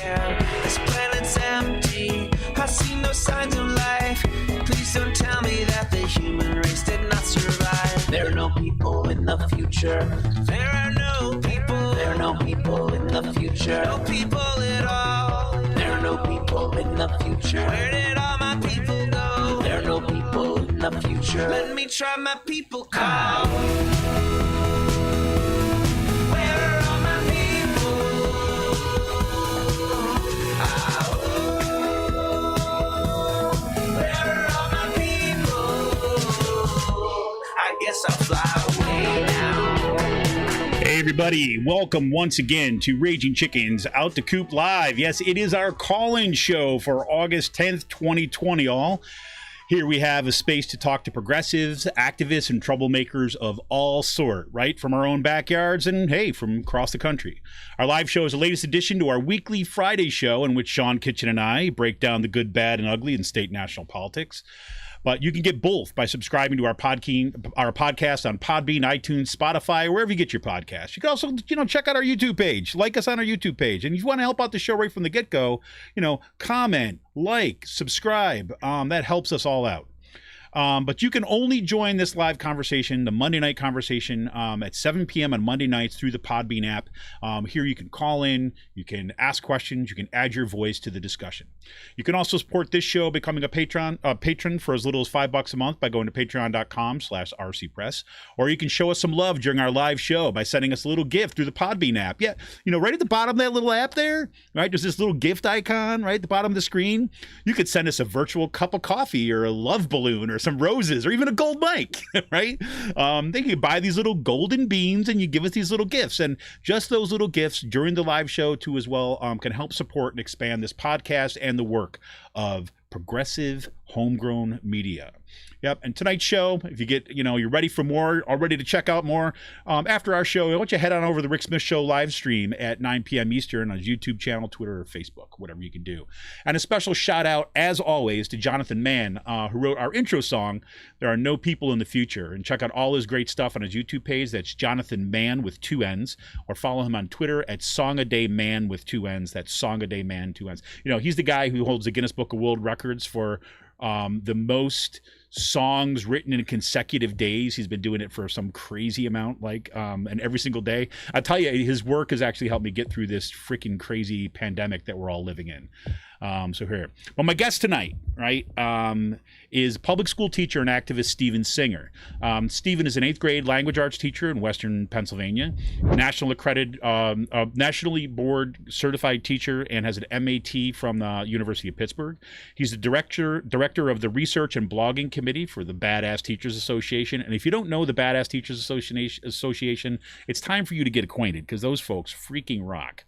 care. This planet's empty, I see no signs of life. Please don't tell me that the human race did not survive. There are no people in the future. There are no people. There are no people in the future. No people at all. There are no people in the future. Where did all my people go? There are no people in the future. Let me try my people call. Where are all my people? Where are all my people? I guess I'll fly away now. Hey everybody, welcome once again to Raging Chickens Out the Coop Live. Yes, it is our call-in show for August 10th, 2020 all. Here we have a space to talk to progressives, activists, and troublemakers of all sort, right? From our own backyards and, hey, from across the country. Our live show is the latest addition to our weekly Friday show in which Sean Kitchen and I break down the good, bad, and ugly in state and national politics. But you can get both by subscribing to our podcast on Podbean, iTunes, Spotify, or wherever you get your podcasts. You can also, check out our YouTube page. Like us on our YouTube page. And if you want to help out the show right from the get-go, comment, like, subscribe. That helps us all out. But you can only join this live conversation, the Monday night conversation, at 7 p.m. on Monday nights through the Podbean app. Here you can call in, you can ask questions, you can add your voice to the discussion. You can also support this show becoming a patron for as little as $5 a month by going to patreon.com/rcpress. Or you can show us some love during our live show by sending us a little gift through the Podbean app. Yeah, right at the bottom of that little app there, right? There's this little gift icon right at the bottom of the screen. You could send us a virtual cup of coffee or a love balloon or some roses or even a gold mic, right? They can buy these little golden beans and you give us these little gifts. And just those little gifts during the live show too as well can help support and expand this podcast and the work of progressive homegrown media. Yep. And tonight's show, if you get, you're ready for more, or ready to check out more, after our show, I want you to head on over to the Rick Smith Show live stream at 9 p.m. Eastern on his YouTube channel, Twitter, or Facebook, whatever you can do. And a special shout out, as always, to Jonathan Mann, who wrote our intro song, There Are No People in the Future. And check out all his great stuff on his YouTube page. That's Jonathan Mann with 2 N's. Or follow him on Twitter at SongADayMan with 2 N's. That's SongADayMan, 2 N's. He's the guy who holds the Guinness Book of World Records for the most songs written in consecutive days. He's been doing it for some crazy amount, and every single day. I tell you, his work has actually helped me get through this freaking crazy pandemic that we're all living in. So here. Well, my guest tonight, right, is public school teacher and activist Steven Singer. Steven is an 8th grade language arts teacher in Western Pennsylvania, nationally board certified teacher, and has an MAT from the University of Pittsburgh. He's the director of the research and blogging committee for the Badass Teachers Association. And if you don't know the Badass Teachers Association, it's time for you to get acquainted because those folks freaking rock.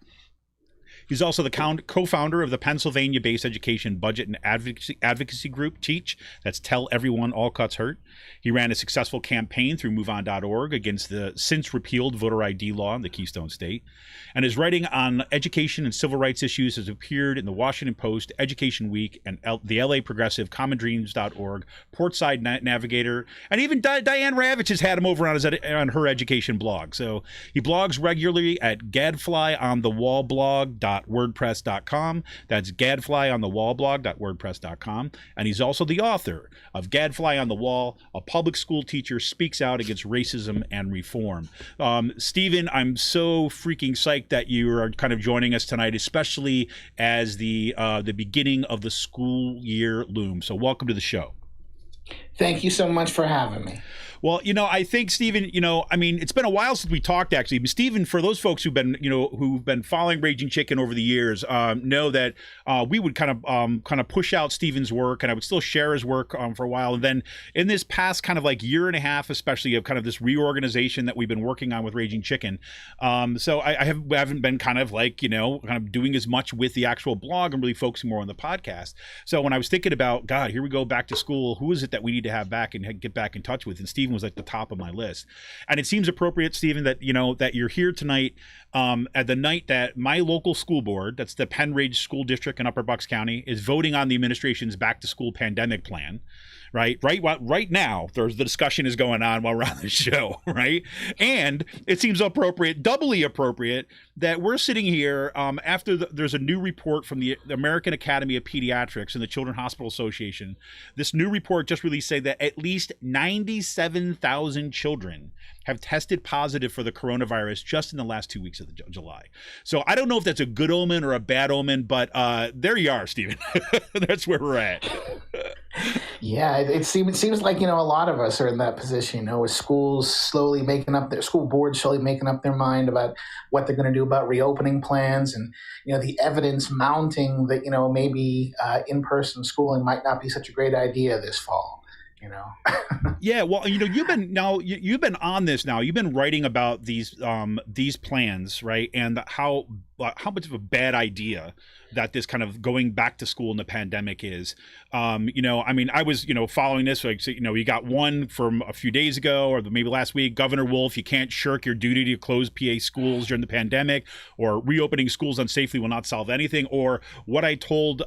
He's also the co-founder of the Pennsylvania-based education budget and advocacy group, T.E.A.C.H. That's Tell Everyone All Cuts Hurt. He ran a successful campaign through MoveOn.org against the since repealed voter ID law in the Keystone State. And his writing on education and civil rights issues has appeared in the Washington Post, Education Week, and the LA Progressive, CommonDreams.org, Portside Navigator, and even Diane Ravitch has had him over on her education blog. So he blogs regularly at gadflyonthewallblog.wordpress.com. That's gadflyonthewallblog.wordpress.com. And he's also the author of Gadfly on the Wall, A Public School Teacher Speaks Out Against Racism and Reform. Steven, I'm so freaking psyched that you are kind of joining us tonight, especially as the beginning of the school year looms. So welcome to the show. Thank you so much for having me. Well, I think, Steven, it's been a while since we talked, actually. But Steven, for those folks who've been following Raging Chicken over the years, know that we would kind of push out Steven's work, and I would still share his work for a while. And then in this past kind of year and a half, especially of kind of this reorganization that we've been working on with Raging Chicken. So I haven't been kind of doing as much with the actual blog and really focusing more on the podcast. So when I was thinking about, God, here we go back to school, who is it that we need to have back and get back in touch with? And Steven was at the top of my list. And it seems appropriate, Steven, that that you're here tonight at the night that my local school board, that's the Penridge School District in Upper Bucks County, is voting on the administration's back to school pandemic plan. Right now, the discussion is going on while we're on the show, right? And it seems appropriate, doubly appropriate, that we're sitting here after there's a new report from the American Academy of Pediatrics and the Children's Hospital Association. This new report just released say that at least 97,000 children have tested positive for the coronavirus just in the last 2 weeks of July. So I don't know if that's a good omen or a bad omen, but there you are, Stephen. That's where we're at. Yeah, it seems like, a lot of us are in that position, with schools slowly making up school boards slowly making up their mind about what they're going to do about reopening plans, and, the evidence mounting that, maybe in-person schooling might not be such a great idea this fall. Yeah, well, you've been on this now. You've been writing about these plans, right? And how much of a bad idea that this kind of going back to school in the pandemic is. I was, following this, like, you got one from a few days ago or maybe last week, Governor Wolf, you can't shirk your duty to close PA schools during the pandemic, or reopening schools unsafely will not solve anything. Or what I told the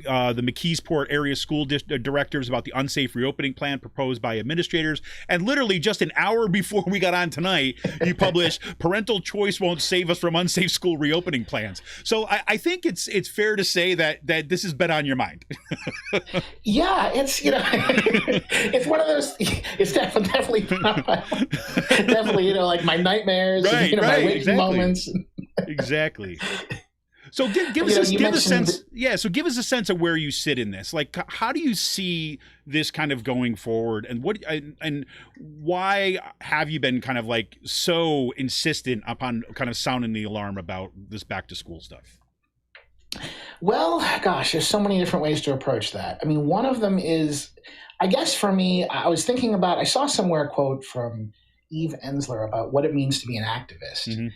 McKeesport area school directors about the unsafe reopening plan proposed by administrators. And literally just an hour before we got on tonight, you published parental choice won't save us from unsafe school reopening plans. So I think it's fair to say that this has been on your mind. Yeah, it's it's one of those. It's definitely like my nightmares, right, and, my waking moments. Exactly. So give us a sense. Yeah. So give us a sense of where you sit in this. Like, how do you see this kind of going forward, and why have you been kind of like so insistent upon kind of sounding the alarm about this back to school stuff? Well, gosh, there's so many different ways to approach that. I mean, one of them is, I guess for me, I was thinking about, I saw somewhere a quote from Eve Ensler about what it means to be an activist. Mm-hmm.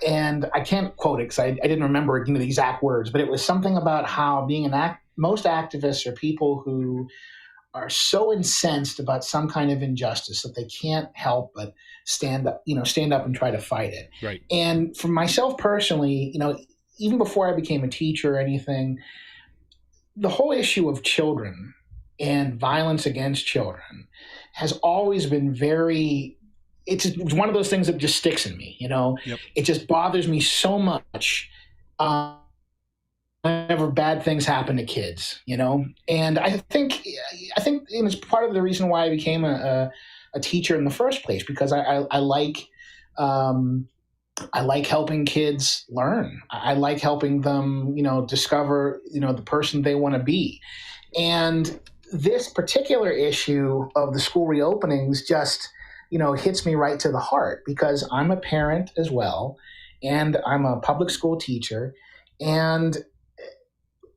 And I can't quote it because I didn't remember the exact words, but it was something about how being most activists are people who are so incensed about some kind of injustice that they can't help but stand up and try to fight it. Right. And for myself personally, even before I became a teacher or anything, the whole issue of children and violence against children has always been it's one of those things that just sticks in me, Yep. It just bothers me so much whenever bad things happen to kids, and I think it's part of the reason why I became a teacher in the first place, because I like helping kids learn. I like helping them, discover, the person they want to be. And this particular issue of the school reopenings just, hits me right to the heart, because I'm a parent as well, and I'm a public school teacher, and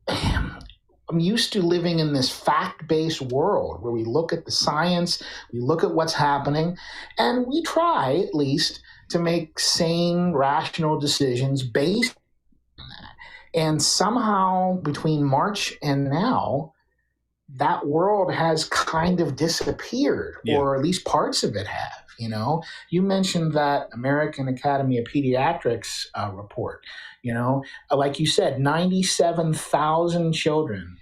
I'm used to living in this fact-based world where we look at the science, we look at what's happening, and we try, at least, to make sane, rational decisions based on that. And somehow between March and now, that world has kind of disappeared, or at least parts of it have. You mentioned that American Academy of Pediatrics report. Like you said, 97,000 children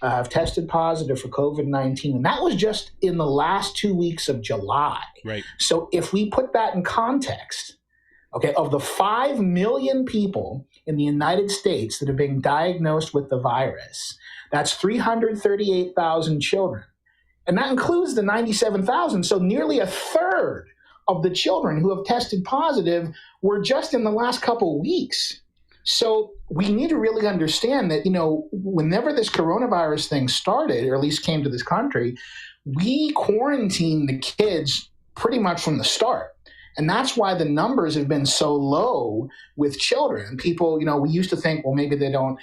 have tested positive for COVID-19. And that was just in the last 2 weeks of July. Right. So if we put that in context, of the 5 million people in the United States that are being diagnosed with the virus, that's 338,000 children. And that includes the 97,000. So nearly a third of the children who have tested positive were just in the last couple of weeks. So we need to really understand that, whenever this coronavirus thing started, or at least came to this country, we quarantined the kids pretty much from the start. And that's why the numbers have been so low with children. People, we used to think, well, maybe they're not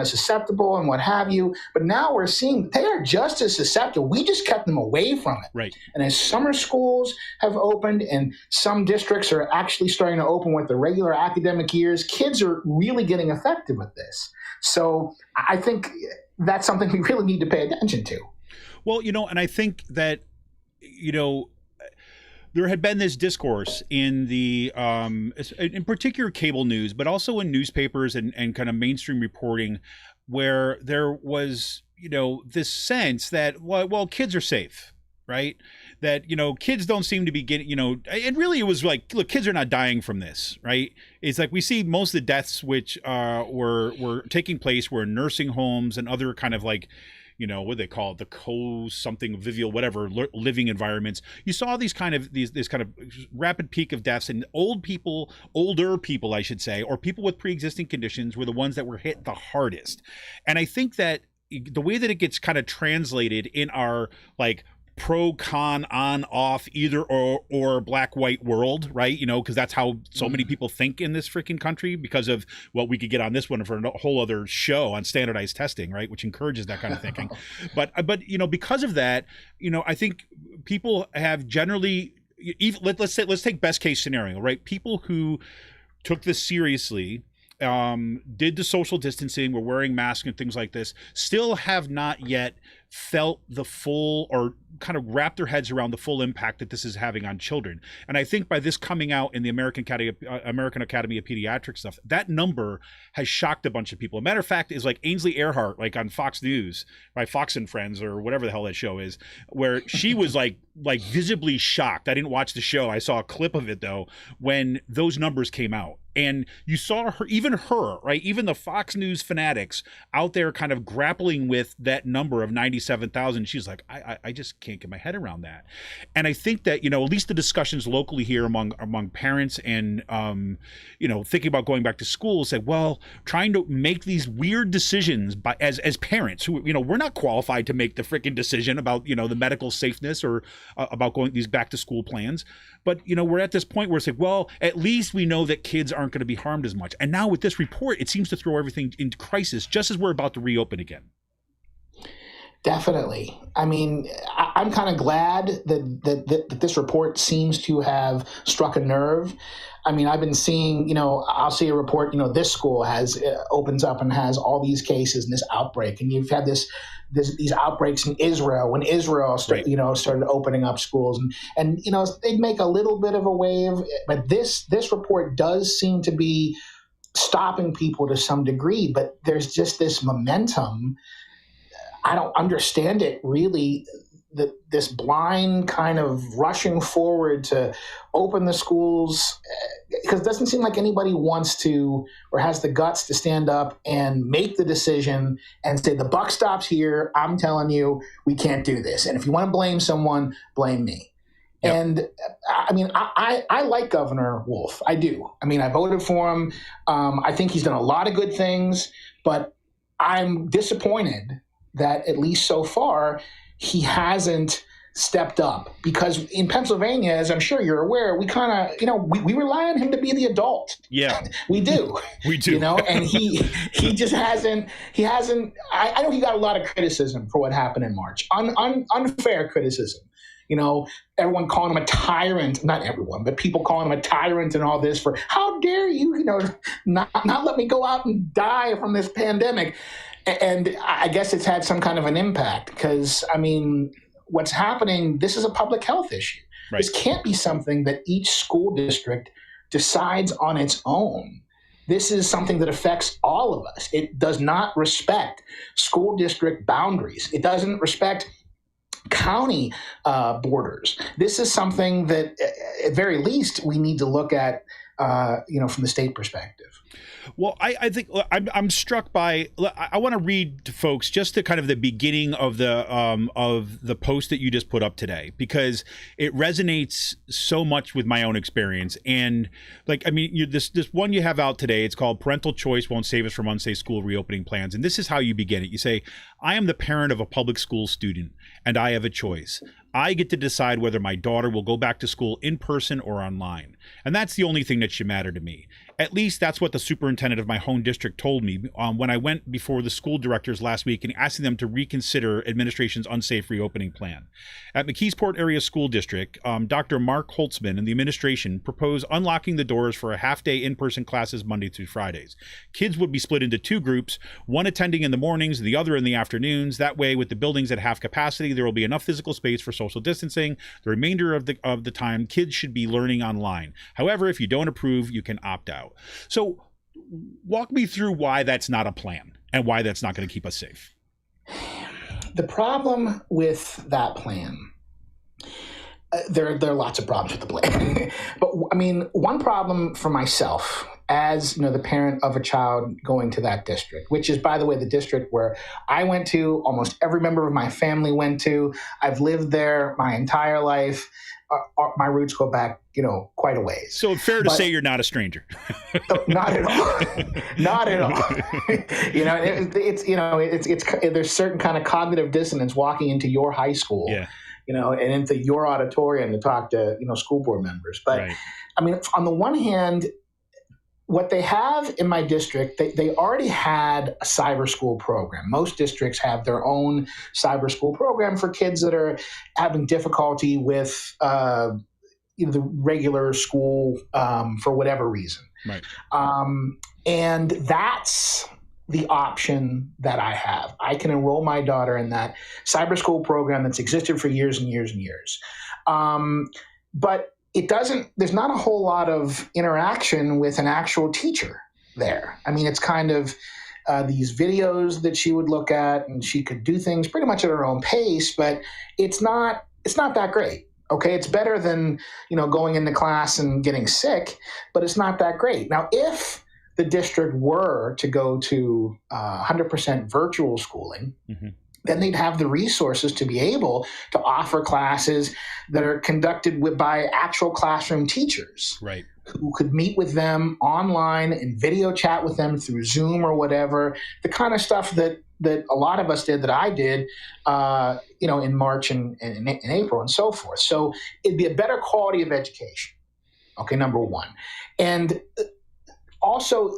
as susceptible and what have you. But now we're seeing they are just as susceptible. We just kept them away from it. Right. And as summer schools have opened and some districts are actually starting to open with the regular academic years, kids are really getting affected with this. So I think that's something we really need to pay attention to. Well, and I think that, there had been this discourse in the in particular cable news, but also in newspapers and kind of mainstream reporting, where there was, this sense that, well, kids are safe, right? That, kids don't seem to be getting, and really it was like, look, kids are not dying from this, right? It's like we see most of the deaths which were taking place were in nursing homes and other kind of like, what do they call it, the something vivial, whatever, living environments. You saw these kind of this kind of rapid peak of deaths, and older people, I should say, or people with pre-existing conditions were the ones that were hit the hardest. And I think that the way that it gets kind of translated in our like pro con on off either or black white world, right? Because that's how so many people think in this freaking country, because of what we could get on this one for a whole other show on standardized testing, right? Which encourages that kind of thinking. But because of that, I think people have generally, let's take best case scenario, right? People who took this seriously, did the social distancing, were wearing masks and things like this, still have not yet felt the full, or kind of wrap their heads around the full impact that this is having on children. And I think by this coming out in the American Academy of Pediatrics stuff, that number has shocked a bunch of people. A matter of fact, is like Ainsley Earhart, like on Fox News, by Fox and Friends, or whatever the hell that show is, where she was like visibly shocked. I didn't watch the show. I saw a clip of it though, when those numbers came out. And you saw her, right? Even the Fox News fanatics out there kind of grappling with that number of 97,000. She's like, I just can't get my head around that. And I think that, at least the discussions locally here among parents and, thinking about going back to school, said, well, trying to make these weird decisions as parents who, we're not qualified to make the freaking decision about, the medical safeness or about going these back to school plans. But, we're at this point where it's like, well, at least we know that kids aren't going to be harmed as much. And now with this report, it seems to throw everything into crisis just as we're about to reopen again. Definitely. I mean, I'm kind of glad that this report seems to have struck a nerve. I mean, I've been seeing, I'll see a report, this school opens up and has all these cases and this outbreak. And you've had these outbreaks in Israel, when Israel started opening up schools, and they'd make a little bit of a wave, but this report does seem to be stopping people to some degree. But there's just this momentum. I don't understand it really, this blind kind of rushing forward to open the schools, because it doesn't seem like anybody wants to or has the guts to stand up and make the decision and say, the buck stops here. I'm telling you, we can't do this. And if you want to blame someone, blame me. Yep. And I mean, I like Governor Wolf. I do. I mean, I voted for him. I think he's done a lot of good things, but I'm disappointed that at least so far, he hasn't stepped up, because in Pennsylvania, as I'm sure you're aware, we kind of, we rely on him to be the adult. Yeah, we do. We do. And he just hasn't. I know he got a lot of criticism for what happened in March, unfair criticism. Everyone calling him a tyrant, not everyone, but people calling him a tyrant and all this for, how dare you, not let me go out and die from this pandemic. And I guess it's had some kind of an impact, because, I mean, what's happening, this is a public health issue. Right. This can't be something that each school district decides on its own. This is something that affects all of us. It does not respect school district boundaries. It doesn't respect county borders. This is something that, at very least, we need to look at, from the state perspective. Well, I think I'm struck by. I want to read to folks just to kind of the beginning of the post that you just put up today, because it resonates so much with my own experience. And this one you have out today, it's called "Parental Choice Won't Save Us from Unsafe School Reopening Plans." And this is how you begin it. You say, "I am the parent of a public school student, and I have a choice. I get to decide whether my daughter will go back to school in person or online. And that's the only thing that should matter to me. At least that's what the superintendent of my home district told me when I went before the school directors last week and asking them to reconsider administration's unsafe reopening plan. At McKeesport Area School District, Dr. Mark Holtzman and the administration proposed unlocking the doors for a half-day in-person classes Monday through Fridays. Kids would be split into two groups, one attending in the mornings, the other in the afternoons. That way, with the buildings at half capacity, there will be enough physical space for social distancing. The remainder of the time, kids should be learning online. However, if you don't approve, you can opt out. So walk me through why that's not a plan and why that's not going to keep us safe. The problem with that plan, there are lots of problems with the plan. But I mean, one problem for myself as the parent of a child going to that district, which is, by the way, the district where I went to, almost every member of my family went to. I've lived there my entire life. My roots go back, quite a ways. So fair to say you're not a stranger. Not at all. Not at all. There's certain kind of cognitive dissonance walking into your high school, and into your auditorium to talk to, school board members. But right. I mean, on the one hand, what they have in my district, they already had a cyber school program. Most districts have their own cyber school program for kids that are having difficulty with the regular school for whatever reason. Right. And that's the option that I have. I can enroll my daughter in that cyber school program that's existed for years and years and years. But there's not a whole lot of interaction with an actual teacher there. I mean, it's kind of these videos that she would look at, and she could do things pretty much at her own pace, but it's not that great. Okay, it's better than, going into class and getting sick, but it's not that great. Now, if the district were to go to 100% virtual schooling, mm-hmm. then they'd have the resources to be able to offer classes that are conducted by actual classroom teachers, right, who could meet with them online and video chat with them through Zoom or whatever, the kind of stuff that a lot of us did, that I did, in March and in April and so forth. So it'd be a better quality of education. Okay, number one. And also,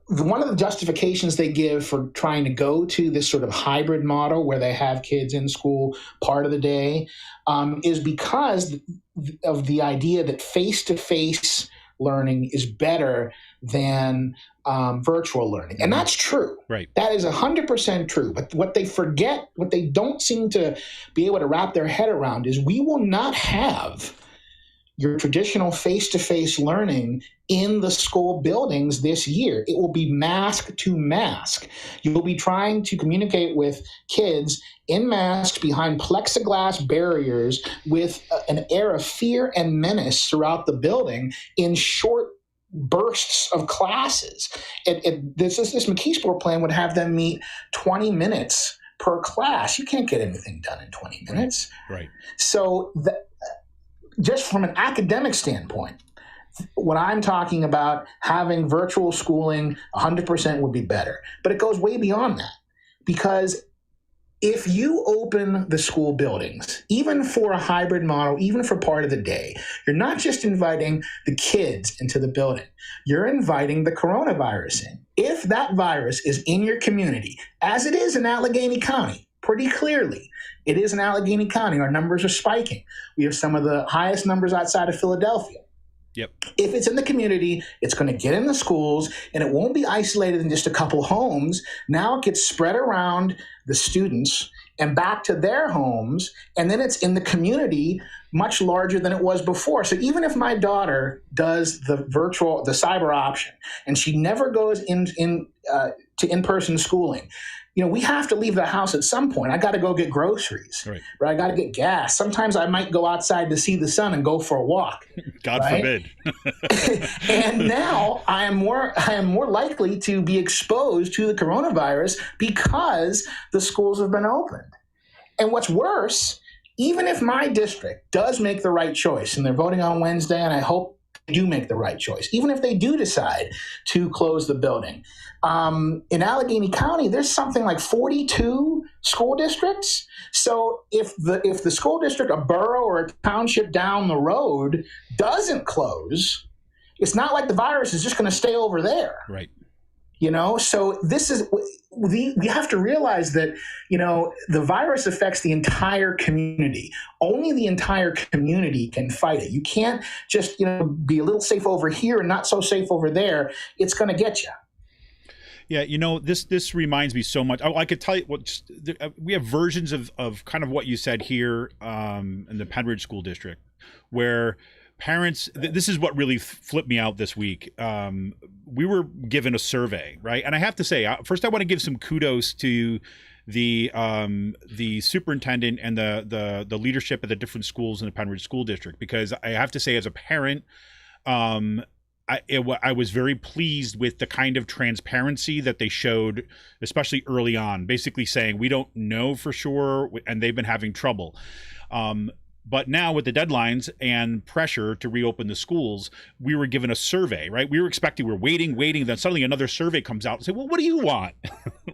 one of the justifications they give for trying to go to this sort of hybrid model where they have kids in school part of the day is because of the idea that face-to-face learning is better than virtual learning. And that's true. Right. That is 100% true. But what they forget, what they don't seem to be able to wrap their head around is we will not have your traditional face-to-face learning in the school buildings this year. It will be mask to mask. You will be trying to communicate with kids in masks behind plexiglass barriers with an air of fear and menace throughout the building in short bursts of classes. This McKeesport plan would have them meet 20 minutes per class. You can't get anything done in 20 minutes. Right. So just from an academic standpoint, when I'm talking about having virtual schooling, 100% would be better. But it goes way beyond that, because if you open the school buildings, even for a hybrid model, even for part of the day, you're not just inviting the kids into the building, you're inviting the coronavirus in. If that virus is in your community, as it is in Allegheny County, pretty clearly, it is in Allegheny County. Our numbers are spiking. We have some of the highest numbers outside of Philadelphia. Yep. If it's in the community, it's going to get in the schools, and it won't be isolated in just a couple homes. Now it gets spread around the students and back to their homes, and then it's in the community much larger than it was before. So even if my daughter does the cyber option, and she never goes to in-person schooling, we have to leave the house at some point. I got to go get groceries, right? I got to get gas. Sometimes I might go outside to see the sun and go for a walk. God forbid. And now I am more likely to be exposed to the coronavirus because the schools have been opened. And what's worse, even if my district does make the right choice, and they're voting on Wednesday, and I hope they do make the right choice, even if they do decide to close the building. In Allegheny County, there's something like 42 school districts. So if the school district, a borough or a township down the road, doesn't close, It's not like the virus is just going to stay over there. Right. So we have to realize that, the virus affects the entire community. Only the entire community can fight it. You can't just, be a little safe over here and not so safe over there. It's going to get you. Yeah, this reminds me so much. I could tell you we have versions of kind of what you said here in the Penridge School District, where parents, this is what really flipped me out this week. We were given a survey, right? And I have to say, first I want to give some kudos to the superintendent and the leadership of the different schools in the Penridge School District, because I have to say, as a parent, I was very pleased with the kind of transparency that they showed, especially early on, basically saying we don't know for sure, and they've been having trouble. But now with the deadlines and pressure to reopen the schools, we were given a survey, right? We were waiting. Then suddenly another survey comes out and say, well, what do you want?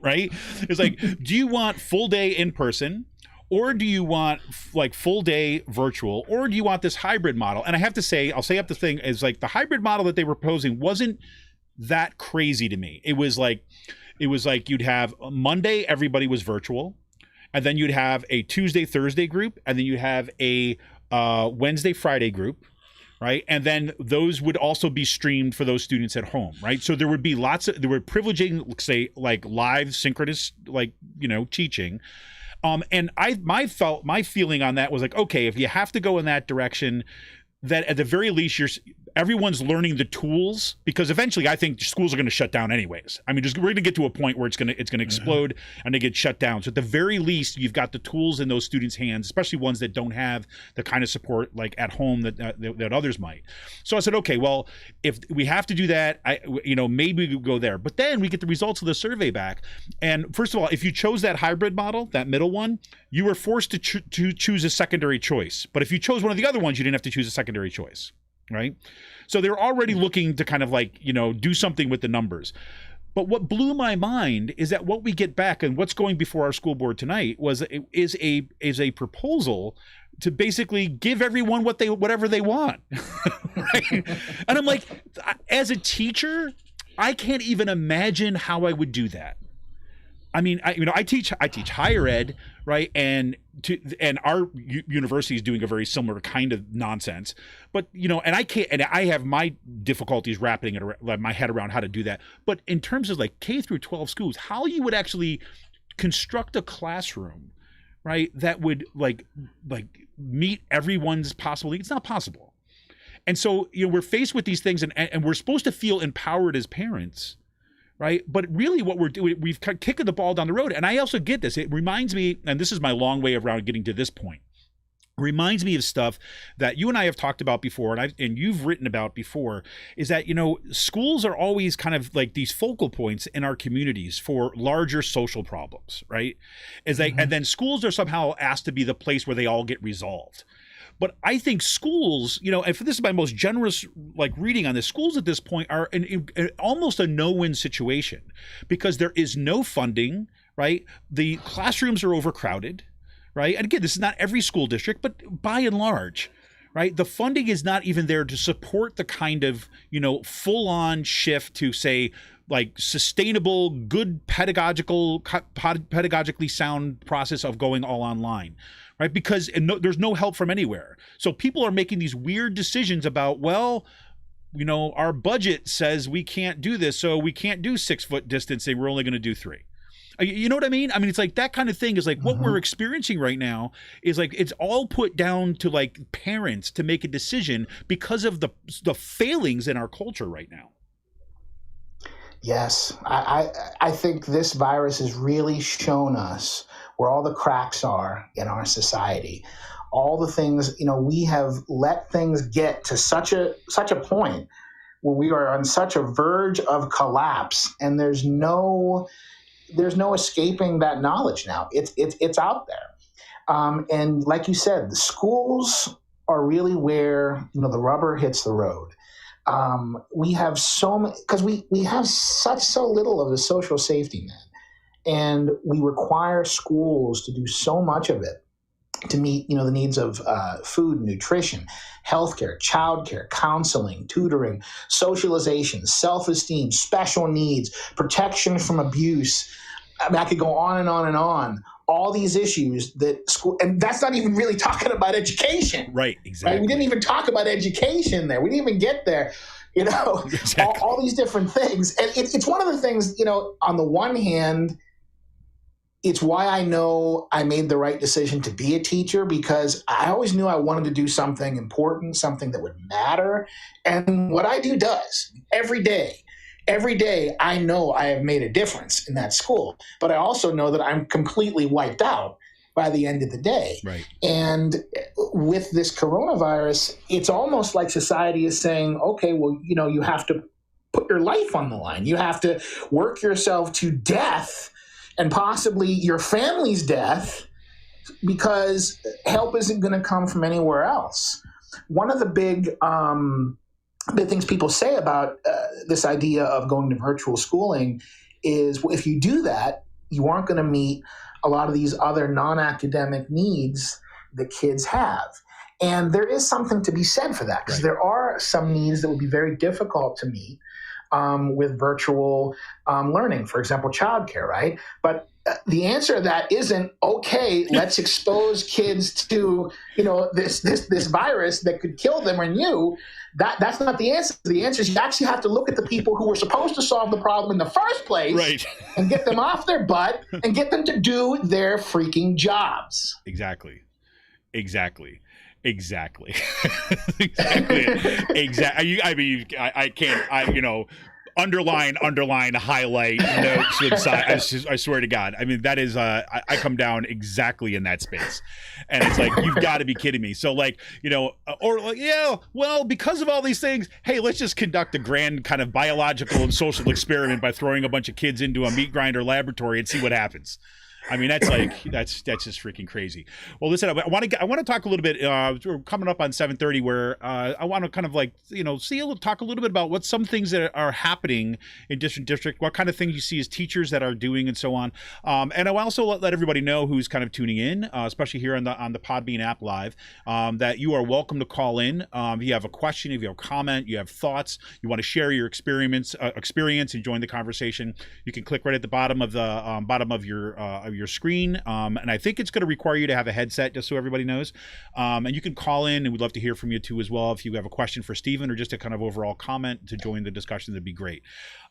Right? It's like, do you want full day in person? Or do you want like full day virtual, or do you want this hybrid model? And I have to say, I'll say up the thing is like the hybrid model that they were proposing wasn't that crazy to me. It was like you'd have Monday, everybody was virtual, and then you'd have a Tuesday, Thursday group, and then you'd have a Wednesday, Friday group, right? And then those would also be streamed for those students at home, right? So there would be they were privileging, say, like live synchronous, teaching. And my feeling on that was like, okay, if you have to go in that direction, that at the very least everyone's learning the tools, because eventually I think schools are going to shut down anyways. I mean, we're going to get to a point where it's going to explode and they get shut down. So at the very least, you've got the tools in those students' hands, especially ones that don't have the kind of support like at home that others might. So I said, okay, well, if we have to do that, maybe we could go there. But then we get the results of the survey back, and first of all, if you chose that hybrid model, that middle one, you were forced to choose a secondary choice. But if you chose one of the other ones, you didn't have to choose a secondary choice. Right. So they're already looking to kind of do something with the numbers. But what blew my mind is that what we get back and what's going before our school board tonight is a proposal to basically give everyone whatever they want. Right? And I'm like, as a teacher, I can't even imagine how I would do that. I mean, I teach higher ed, right? And our university is doing a very similar kind of nonsense, but and I have my difficulties wrapping my head around how to do that. But in terms of like K through 12 schools, how you would actually construct a classroom, right, that would like meet everyone's possible needs, it's not possible. And so we're faced with these things, and we're supposed to feel empowered as parents. Right. But really what we're doing, we've kicked the ball down the road. And I also get this. It reminds me, and this is my long way around getting to this point, reminds me of stuff that you and I have talked about before, and you've written about before, is that, schools are always kind of like these focal points in our communities for larger social problems. Right. And then schools are somehow asked to be the place where they all get resolved. But I think schools, and this is my most generous reading on this, schools at this point are in almost a no-win situation, because there is no funding, right? The classrooms are overcrowded, right? And again, this is not every school district, but by and large, right? The funding is not even there to support the kind of, full-on shift to, say, like sustainable, good pedagogically sound process of going all online. Right, because there's no help from anywhere. So people are making these weird decisions about, well, our budget says we can't do this, so we can't do 6 foot distancing. We're only going to do 3. You know what I mean? I mean, it's like that kind of thing is like what we're experiencing right now is like it's all put down to like parents to make a decision because of the failings in our culture right now. Yes, I think this virus has really shown us where all the cracks are in our society. All the things, we have let things get to such a point where we are on such a verge of collapse, and there's no escaping that knowledge now. It's out there. And like you said, the schools are really where, the rubber hits the road. We have because we have so little of a social safety net, and we require schools to do so much of it. to meet, the needs of food, nutrition, healthcare, childcare, counseling, tutoring, socialization, self-esteem, special needs, protection from abuse. I mean, I could go on and on and on. All these issues that school, and that's not even really talking about education. Right, exactly. Right? We didn't even talk about education there. We didn't even get there. Exactly. all these different things. And it's one of the things, on the one hand, it's why I know I made the right decision to be a teacher, because I always knew I wanted to do something important, something that would matter. And what I do does every day. Every day, I know I have made a difference in that school, but I also know that I'm completely wiped out by the end of the day. Right. And with this coronavirus, it's almost like society is saying, okay, well, you have to put your life on the line. You have to work yourself to death and possibly your family's death, because help isn't going to come from anywhere else. One of the big things people say about this idea of going to virtual schooling is, well, if you do that, you aren't going to meet a lot of these other non-academic needs that kids have. And there is something to be said for that, because there are some needs that would be very difficult to meet with virtual learning, for example, childcare, right? But the answer to that isn't, okay, let's expose kids to, this virus that could kill them or you. That's not the answer. The answer is you actually have to look at the people who were supposed to solve the problem in the first place, right, and get them off their butt and get them to do their freaking jobs. Exactly. Exactly. I can't, underline, highlight, notes, and I swear to God. I mean, that is, I come down exactly in that space. And it's like, you've got to be kidding me. So because of all these things, hey, let's just conduct a grand kind of biological and social experiment by throwing a bunch of kids into a meat grinder laboratory and see what happens. I mean, that's just freaking crazy. Well, listen, I want to talk a little bit. We're coming up on 7:30, where I want to kind of talk a little bit about what some things that are happening in district, what kind of things you see as teachers that are doing, and so on. And I will also let everybody know who's kind of tuning in, especially here on the Podbean app live, that you are welcome to call in. If you have a question, if you have a comment, you have thoughts, you want to share your experience and join the conversation, you can click right at the bottom of your screen, and I think it's going to require you to have a headset, just so everybody knows, and you can call in, and we'd love to hear from you too as well. If you have a question for Stephen or just a kind of overall comment to join the discussion, that'd be great.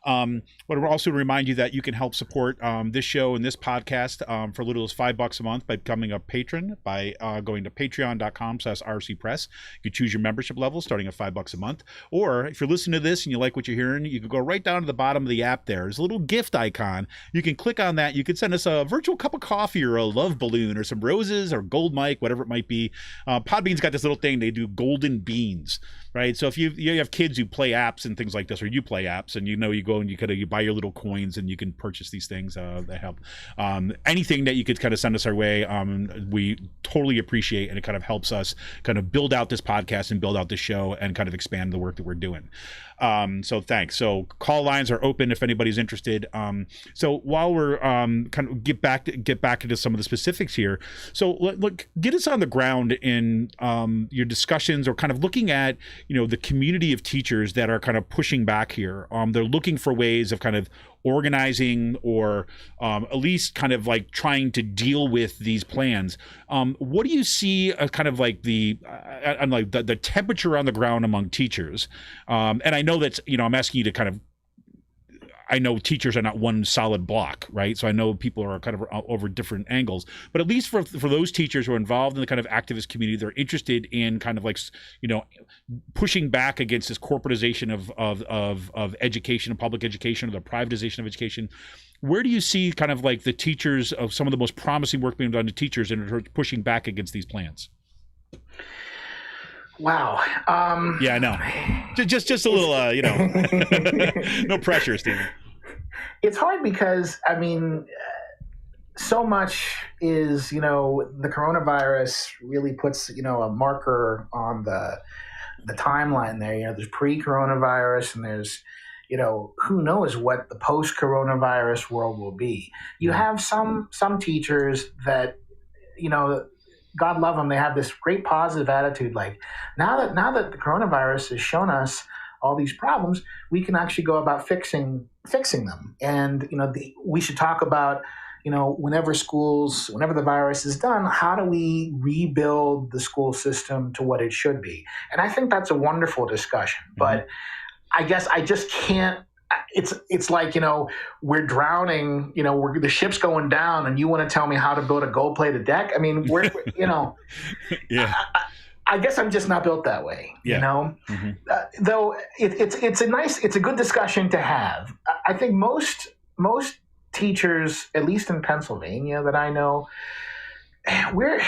But we'll also remind you that you can help support this show and this podcast for little as $5 a month by becoming a patron, by going to patreon.com/rcpress. You can choose your membership level starting at $5 a month, or if you're listening to this and you like what you're hearing, you can go right down to the bottom of the app. There's a little gift icon. You can click on that. You can send us a virtual cup of coffee or a love balloon or some roses or gold mic, whatever it might be. Podbean's got this little thing. They do golden beans, right? So if you have kids who play apps and things like this, or you play apps, and you go and you buy your little coins and you can purchase these things that help. Anything that you could kind of send us our way, we totally appreciate, and it kind of helps us kind of build out this podcast and build out this show and kind of expand the work that we're doing. So thanks. So call lines are open if anybody's interested. So while we're kind of get back into some of the specifics here. So look, get us on the ground in your discussions, or kind of looking at the community of teachers that are kind of pushing back here. They're looking for ways of kind of organizing, or at least kind of like trying to deal with these plans. What do you see kind of like the temperature on the ground among teachers? And I know that's, I'm asking you to kind of, I know teachers are not one solid block, right? So I know people are kind of over different angles, but at least for those teachers who are involved in the kind of activist community, they're interested in kind of like, pushing back against this corporatization of education, of public education, or the privatization of education. Where do you see kind of like the teachers of some of the most promising work being done to teachers and pushing back against these plans? Wow. Yeah, I know. Just a little, no pressure, Stephen. It's hard because, I mean, so much is, the coronavirus really puts, a marker on the timeline there. There's pre-coronavirus, and there's, who knows what the post-coronavirus world will be. You have some teachers that, God love them, they have this great positive attitude. Like now that the coronavirus has shown us all these problems, we can actually go about fixing them. And we should talk about whenever the virus is done, how do we rebuild the school system to what it should be? And I think that's a wonderful discussion. Mm-hmm. But I guess I just can't. It's like, we're drowning, the ship's going down and you want to tell me how to build a gold-plated deck? I mean, yeah. I guess I'm just not built that way, Mm-hmm. Though it's a good discussion to have. I think most teachers, at least in Pennsylvania that I know, we're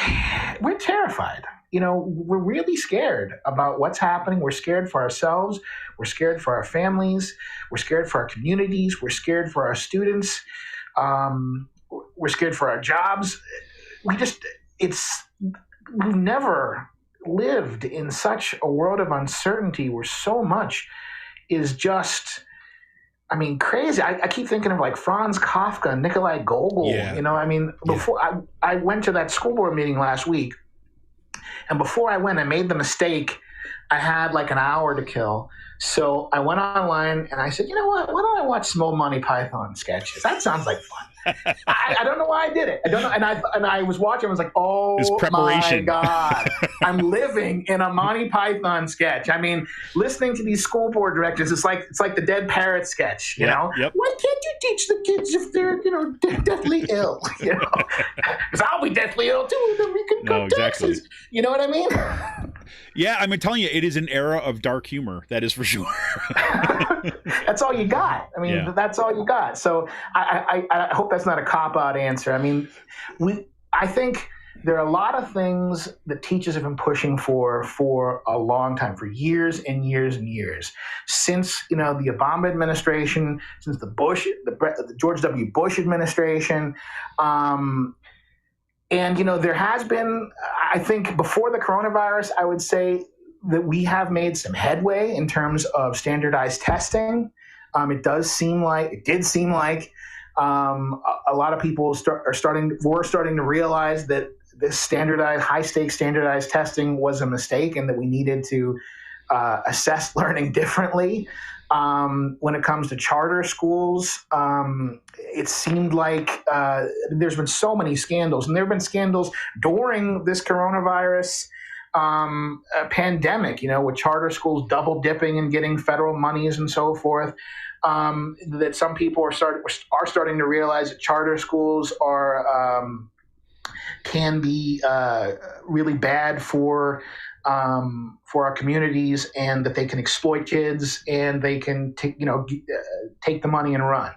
terrified. We're really scared about what's happening. We're scared for ourselves. We're scared for our families. We're scared for our communities. We're scared for our students. We're scared for our jobs. We've never lived in such a world of uncertainty where so much is just, crazy. I keep thinking of like Franz Kafka and Nikolai Gogol. Yeah. Before I went to that school board meeting last week, and before I went, I made the mistake. I had like an hour to kill. So I went online and I said, you know what? Why don't I watch some old Monty Python sketches? That sounds like fun. I don't know why I did it. I don't know. And I was watching. I was like, oh my God, I'm living in a Monty Python sketch. Listening to these school board directors, it's like the dead parrot sketch. You know, Yep. Why can't you teach the kids if they're deathly ill? Because I'll be deathly ill too. Then we can cut taxes. You know what I mean? Yeah, I'm telling you, it is an era of dark humor. That is for sure. That's all you got. That's all you got. So I hope that's not a cop-out answer. I think there are a lot of things that teachers have been pushing for a long time, for years and years and years, since the Obama administration, since the George W. Bush administration. And, there has been, I think before the coronavirus, I would say that we have made some headway in terms of standardized testing. It did seem like a lot of people were starting to realize that this high-stakes standardized testing was a mistake and that we needed to assess learning differently. When it comes to charter schools, it seemed like there's been so many scandals, and there have been scandals during this coronavirus pandemic, with charter schools double dipping and getting federal monies and so forth, that some people are starting to realize that charter schools can be really bad for our communities, and that they can exploit kids and they can take the money and run.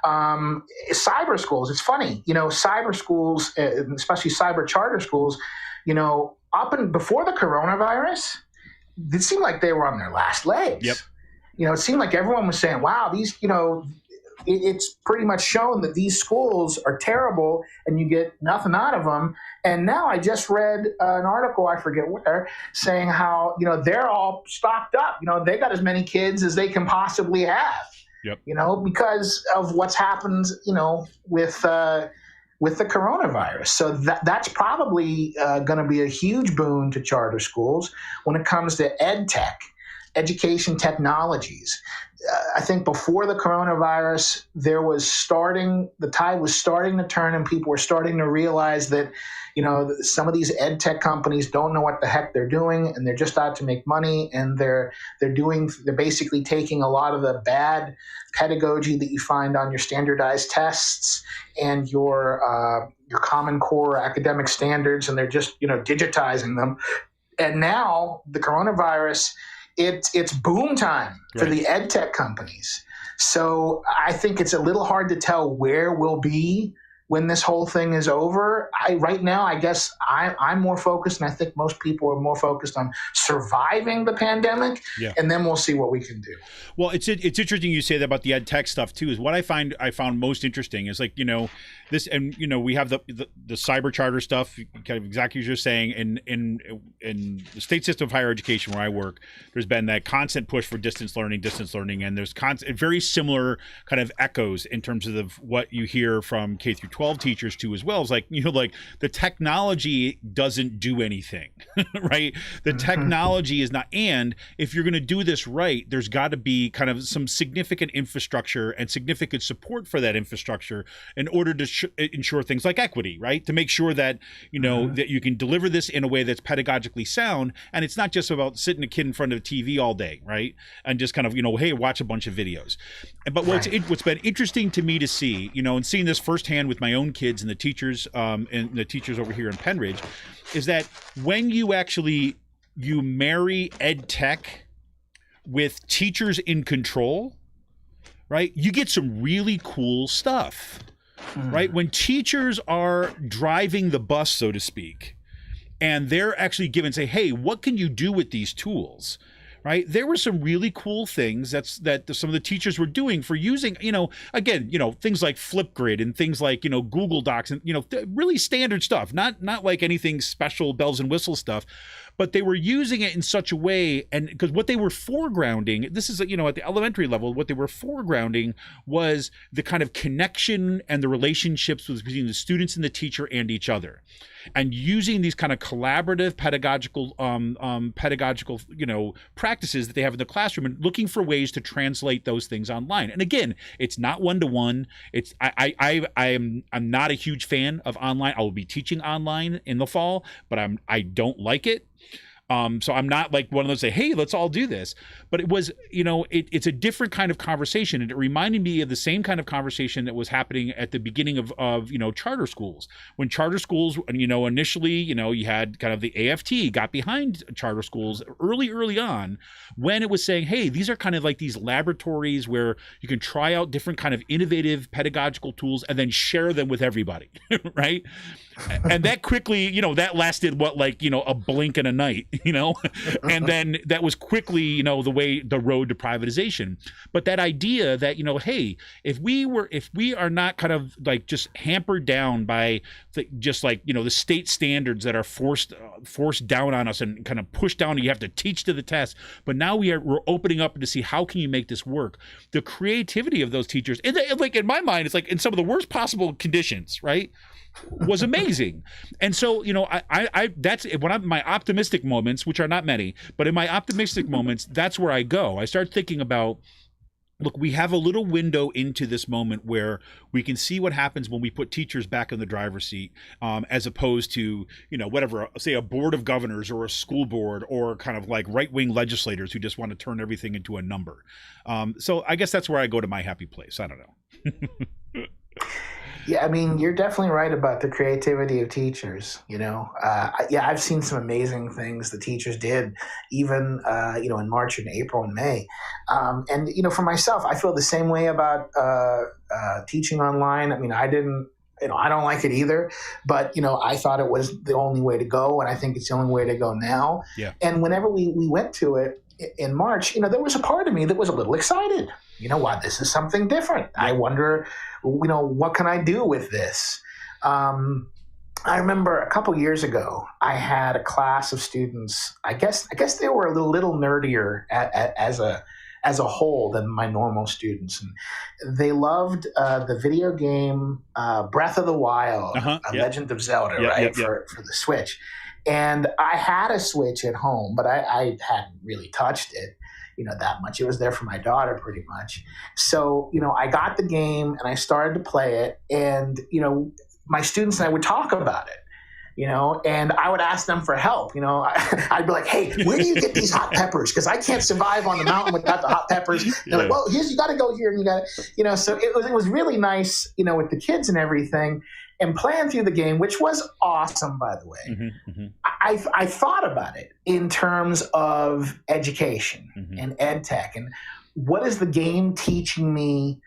Cyber schools, it's funny, cyber schools, especially cyber charter schools, before the coronavirus, it seemed like they were on their last legs. Yep. It seemed like everyone was saying, wow, these, it's pretty much shown that these schools are terrible and you get nothing out of them. And now I just read an article, I forget where, saying how, they're all stocked up. They got as many kids as they can possibly have. Yep. Because of what's happened, with the coronavirus. So that's probably going to be a huge boon to charter schools when it comes to ed tech, education technologies. I think before the coronavirus, the tide was starting to turn, and people were starting to realize that, some of these ed tech companies don't know what the heck they're doing, and they're just out to make money, and they're basically taking a lot of the bad pedagogy that you find on your standardized tests and your Common Core academic standards, and they're just digitizing them. And now the coronavirus, it's boom time for the ed tech companies. So I think it's a little hard to tell where we'll be when this whole thing is over. Right now, I guess I'm more focused, and I think most people are more focused on surviving the pandemic, and then we'll see what we can do. Well, it's interesting you say that about the ed tech stuff too. Is what I found most interesting is this, and we have the cyber charter stuff, kind of exactly as you're saying. In the state system of higher education where I work, there's been that constant push for distance learning, and there's very similar kind of echoes in terms of what you hear from K through K-12 teachers too as well, is like, like the technology doesn't do anything, right? The technology is not, and if you're going to do this right, there's got to be kind of some significant infrastructure and significant support for that infrastructure in order to ensure things like equity, right? To make sure that, that you can deliver this in a way that's pedagogically sound. And it's not just about sitting a kid in front of a TV all day, right? And just kind of, hey, watch a bunch of videos. But what's been interesting to me to see, and seeing this firsthand with my own kids and the teachers over here in Penridge, is that when you marry ed tech with teachers in control, right, you get some really cool stuff, right? When teachers are driving the bus, so to speak, and they're actually given, say, hey, what can you do with these tools? Right. There were some really cool things that some of the teachers were doing for using, things like Flipgrid and things like, Google Docs and, really standard stuff, not like anything special bells and whistles stuff, but they were using it in such a way. And because what they were foregrounding, this is, at the elementary level, what they were foregrounding was the kind of connection and the relationships between the students and the teacher and each other. And using these kind of collaborative pedagogical, practices that they have in the classroom, and looking for ways to translate those things online. And again, it's not one-to-one. It's I'm not a huge fan of online. I will be teaching online in the fall, but I don't like it. So I'm not like one of those say, hey, let's all do this. But it was, it's a different kind of conversation. And it reminded me of the same kind of conversation that was happening at the beginning of charter schools. When charter schools, initially, you had kind of the AFT got behind charter schools early on, when it was saying, hey, these are kind of like these laboratories where you can try out different kind of innovative pedagogical tools and then share them with everybody, right? And that quickly, that lasted a blink and a night, and then that was quickly, the road to privatization. But that idea that, hey, if we are not kind of like just hampered down by the state standards that are forced down on us and kind of pushed down, you have to teach to the test. But now we're opening up to see how can you make this work? The creativity of those teachers, and in my mind, it's like in some of the worst possible conditions, right? Was amazing. And so, I that's when I'm my optimistic moments, which are not many, but in my optimistic moments, that's where I go. I start thinking about, look, we have a little window into this moment where we can see what happens when we put teachers back in the driver's seat, as opposed to, whatever, say a board of governors or a school board or kind of like right-wing legislators who just want to turn everything into a number. So I guess that's where I go to my happy place. I don't know. Yeah, I mean, you're definitely right about the creativity of teachers. I've seen some amazing things the teachers did, even in March and April and May. And for myself, I feel the same way about teaching online. I mean, I don't like it either, but I thought it was the only way to go, and I think it's the only way to go now. Yeah. And whenever we went to it in March, there was a part of me that was a little excited. Wow, this is something different. I wonder, what can I do with this? I remember a couple years ago, I had a class of students. I guess they were a little nerdier as a whole than my normal students, and they loved the video game Breath of the Wild, Legend of Zelda, for the Switch. And I had a Switch at home, but I hadn't really touched it, that much. It was there for my daughter pretty much. So, I got the game and I started to play it, and, my students and I would talk about it, and I would ask them for help. I'd be like, hey, where do you get these hot peppers? Because I can't survive on the mountain without the hot peppers. They're like, well, you got to go here and you got to, so it was really nice, with the kids and everything. And playing through the game, which was awesome, by the way, I thought about it in terms of education and ed tech, and what is the game teaching me,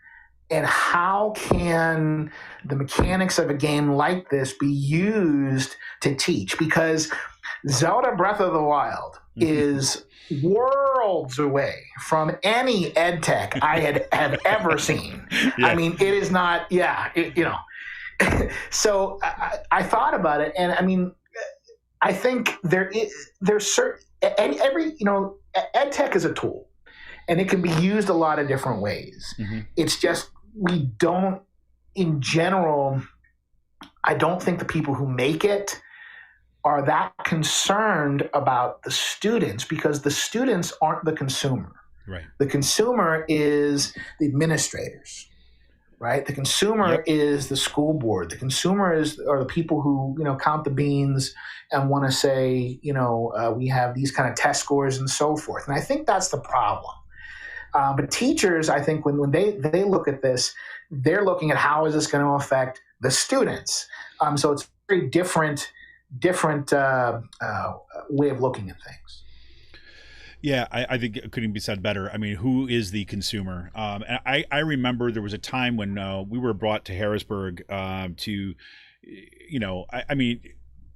and how can the mechanics of a game like this be used to teach? Because Zelda Breath of the Wild is worlds away from any ed tech I have ever seen. Yeah. I mean, it is not, So I thought about it, and I mean, I think there's certain, every ed tech is a tool, and it can be used a lot of different ways. It's just we don't, in general, I don't think the people who make it are that concerned about the students, because the students aren't the consumer. Right. The consumer is the administrators, right? The consumer is the school board. The consumer are the people who, count the beans and want to say, we have these kind of test scores and so forth. And I think that's the problem. But teachers, I think when they look at this, they're looking at how is this going to affect the students. So it's a very different way of looking at things. Yeah, I think it couldn't be said better. I mean, who is the consumer? And I remember there was a time when we were brought to Harrisburg to,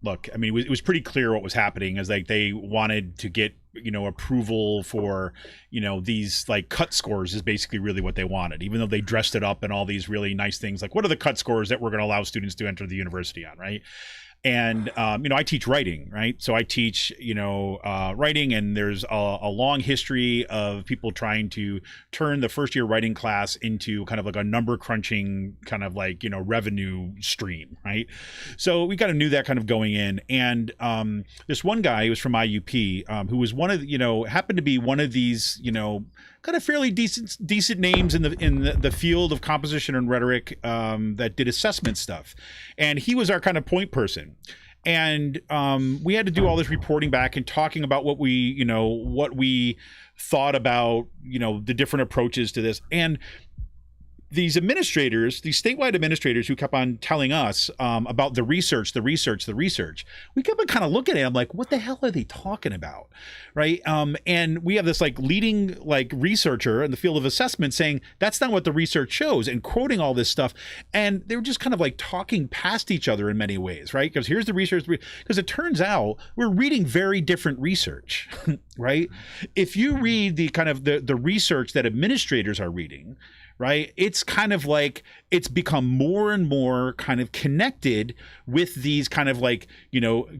look, it was pretty clear what was happening, is like they wanted to get, approval for, these like cut scores is basically really what they wanted, even though they dressed it up in all these really nice things. Like, what are the cut scores that we're going to allow students to enter the university on, right? And, I teach writing, right? So I teach, writing, and there's a long history of people trying to turn the first year writing class into kind of like a number crunching kind of like, revenue stream, right? So we kind of knew that kind of going in. And this one guy who was from IUP, who was one of, happened to be one of these, kind of fairly decent names in the field of composition and rhetoric that did assessment stuff, and he was our kind of point person. And we had to do all this reporting back and talking about what we thought about the different approaches to this. And these administrators, these statewide administrators who kept on telling us about the research, we kept on kind of looking at it. I'm like, what the hell are they talking about? Right. And we have this like leading like researcher in the field of assessment saying that's not what the research shows, and quoting all this stuff. And they were just kind of like talking past each other in many ways. Right. Because here's the research, because it turns out we're reading very different research. Right. If you read the kind of the research that administrators are reading, right, it's kind of like it's become more and more kind of connected with these kind of like,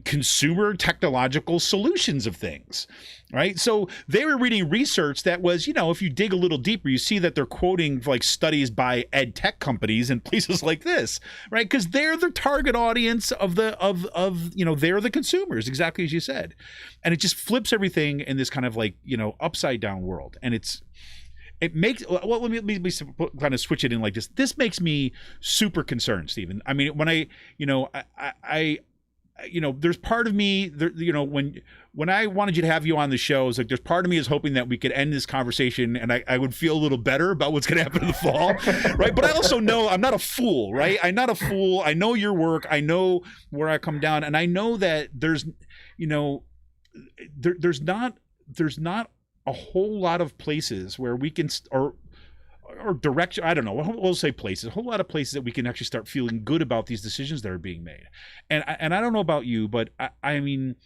consumer technological solutions of things, right? So they were reading research that was, if you dig a little deeper, you see that they're quoting like studies by ed tech companies and places like this, right? Because they're the target audience of they're the consumers, exactly as you said. And it just flips everything in this kind of like, upside down world. And it makes, well, let me kind of switch it in like this. This makes me super concerned, Stephen. I mean, when I there's part of me, when I wanted you to have you on the show, it's like there's part of me is hoping that we could end this conversation and I would feel a little better about what's going to happen in the fall, right? But I also know I'm not a fool, right? I'm not a fool. I know your work. I know where I come down, and I know that there's not a whole lot of places where we can, or direction, I don't know, we'll say places, a whole lot of places that we can actually start feeling good about these decisions that are being made. And I don't know about you, but I mean,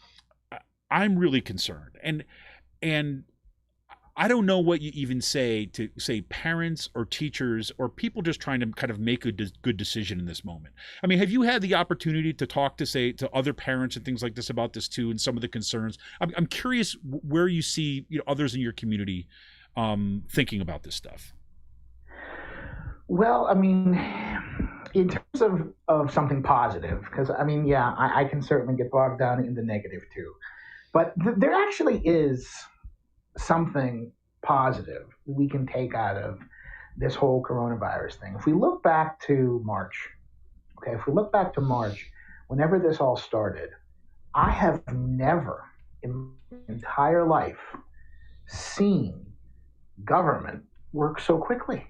I'm really concerned. And I don't know what you even say to parents or teachers or people just trying to kind of make a good decision in this moment. I mean, have you had the opportunity to talk to other parents and things like this about this too, and some of the concerns? I'm curious where you see others in your community thinking about this stuff. Well, I mean, in terms of something positive, because I mean, yeah, I can certainly get bogged down in the negative too, but there actually is something positive we can take out of this whole coronavirus thing. If we look back to March, whenever this all started, I have never in my entire life seen government work so quickly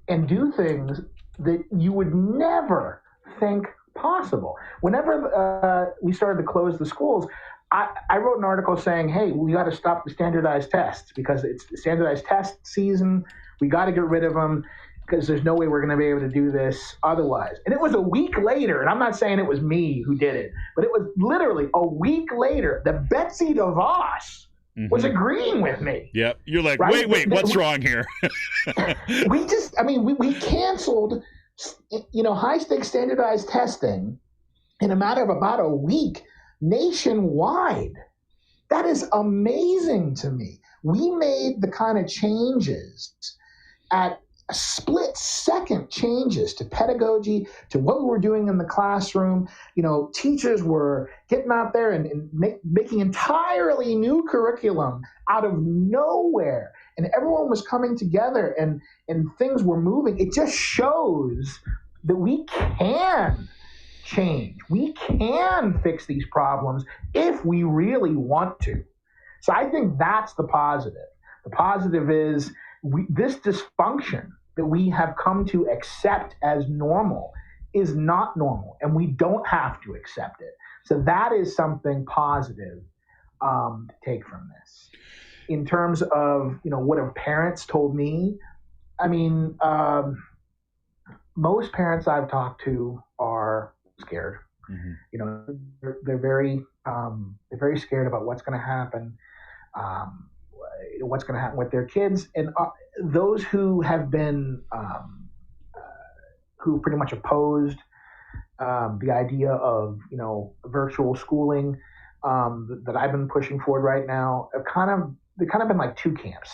and do things that you would never think possible. Whenever we started to close the schools, I wrote an article saying, hey, we got to stop the standardized tests because it's standardized test season. We got to get rid of them because there's no way we're going to be able to do this otherwise. And it was a week later, and I'm not saying it was me who did it, but it was literally a week later that Betsy DeVos was agreeing with me. Yep. You're like, right? wait, what's wrong here? we canceled, high-stakes standardized testing in a matter of about a week nationwide. That is amazing to me. We made the kind of changes at split second changes to pedagogy, to what we were doing in the classroom. Teachers were getting out there and making entirely new curriculum out of nowhere. And everyone was coming together and things were moving. It just shows that we can change. We can fix these problems if we really want to. So I think that's the positive. The positive is this dysfunction that we have come to accept as normal is not normal, and we don't have to accept it. So that is something positive to take from this. In terms of, what have parents told me? I mean, most parents I've talked to are scared. Mm-hmm. They're very scared about what's going to happen. What's going to happen with their kids, and those who have been who pretty much opposed the idea of virtual schooling that I've been pushing forward right now they've kind of been like two camps.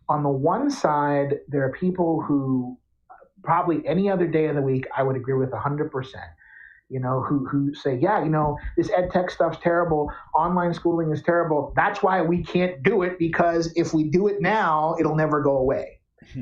On the one side, there are people who probably any other day of the week I would agree with 100%. Who say, this ed tech stuff's terrible. Online schooling is terrible. That's why we can't do it, because if we do it now, it'll never go away.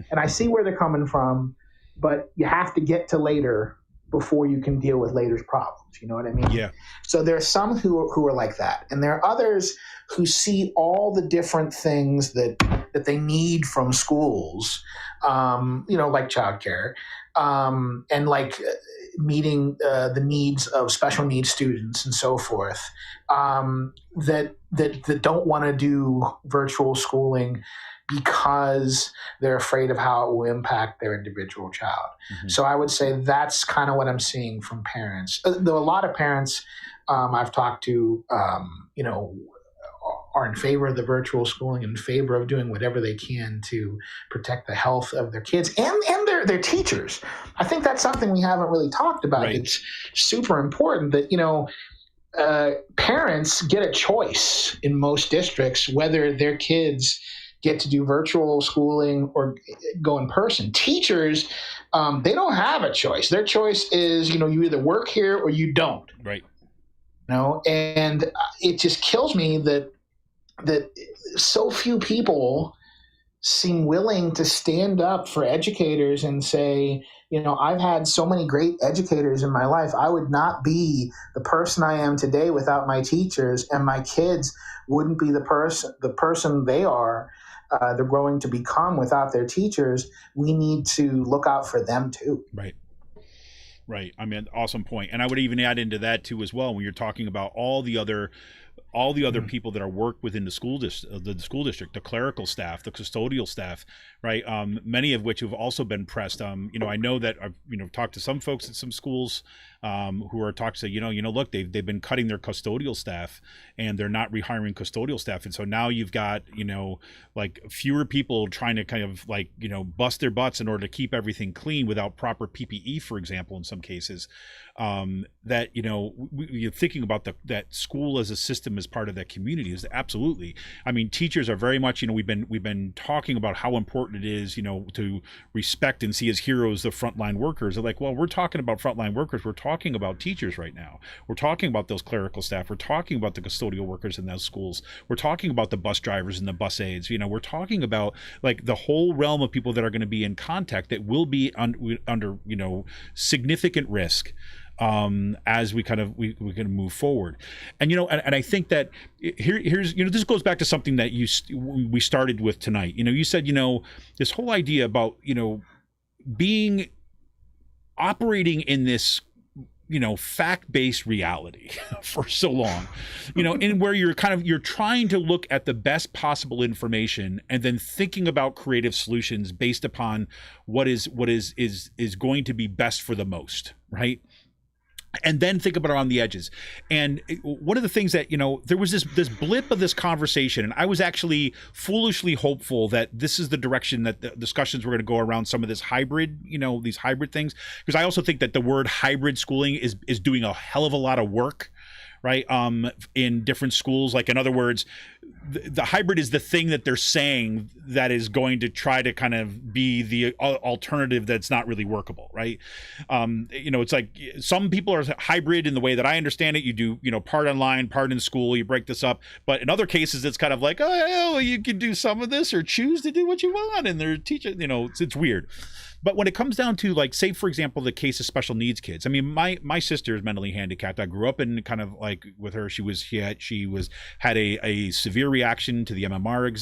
And I see where they're coming from, but you have to get to later before you can deal with later's problems. You know what I mean? Yeah. So there are some who are like that. And there are others who see all the different things that they need from schools, like childcare, and like meeting the needs of special needs students and so forth, that don't want to do virtual schooling because they're afraid of how it will impact their individual child. Mm-hmm. So I would say that's kind of what I'm seeing from parents. Though a lot of parents I've talked to, are in favor of the virtual schooling, in favor of doing whatever they can to protect the health of their kids and their teachers. I think that's something we haven't really talked about. Right. It's super important that, parents get a choice in most districts whether their kids get to do virtual schooling or go in person. Teachers, they don't have a choice. Their choice is, you either work here or you don't. Right. And it just kills me that so few people seem willing to stand up for educators and say, I've had so many great educators in my life. I would not be the person I am today without my teachers, and my kids wouldn't be the person they are. They're growing to become without their teachers. We need to look out for them too. Right. I mean, awesome point. And I would even add into that too as well, when you're talking about all the other people that are worked within the school district, the clerical staff, the custodial staff, right? Many of which have also been pressed. I know that I've talked to some folks at some schools who are talking to say, look, they've been cutting their custodial staff and they're not rehiring custodial staff, and so now you've got like fewer people trying to kind of like bust their butts in order to keep everything clean without proper PPE, for example, in some cases. That you're thinking about that school as a system as part of that community is absolutely. I mean, teachers are very much we've been talking about how important it is to respect and see as heroes the frontline workers. They're like, well, we're talking about frontline workers. We're talking about teachers right now. We're talking about those clerical staff. We're talking about the custodial workers in those schools. We're talking about the bus drivers and the bus aides. We're talking about like the whole realm of people that are going to be in contact that will be under significant risk as we kind of we can move forward. And and I think that here's this goes back to something that we started with tonight. You said this whole idea about being operating in this fact-based reality for so long, in where you're trying to look at the best possible information and then thinking about creative solutions based upon what is going to be best for the most, right? And then think about it on the edges. And one of the things that, there was this blip of this conversation, and I was actually foolishly hopeful that this is the direction that the discussions were going to go around some of this hybrid, these hybrid things. Because I also think that the word hybrid schooling is doing a hell of a lot of work, right? In different schools. Like, in other words, the hybrid is the thing that they're saying that is going to try to kind of be the alternative that's not really workable, right? It's like some people are hybrid in the way that I understand it. You do, part online, part in school, you break this up. But in other cases, it's kind of like, oh, you can do some of this or choose to do what you want. And they're teaching, it's weird. But when it comes down to, like, say, for example, the case of special needs kids, I mean, my sister is mentally handicapped. I grew up in kind of like with her. She had a severe reaction to the MMR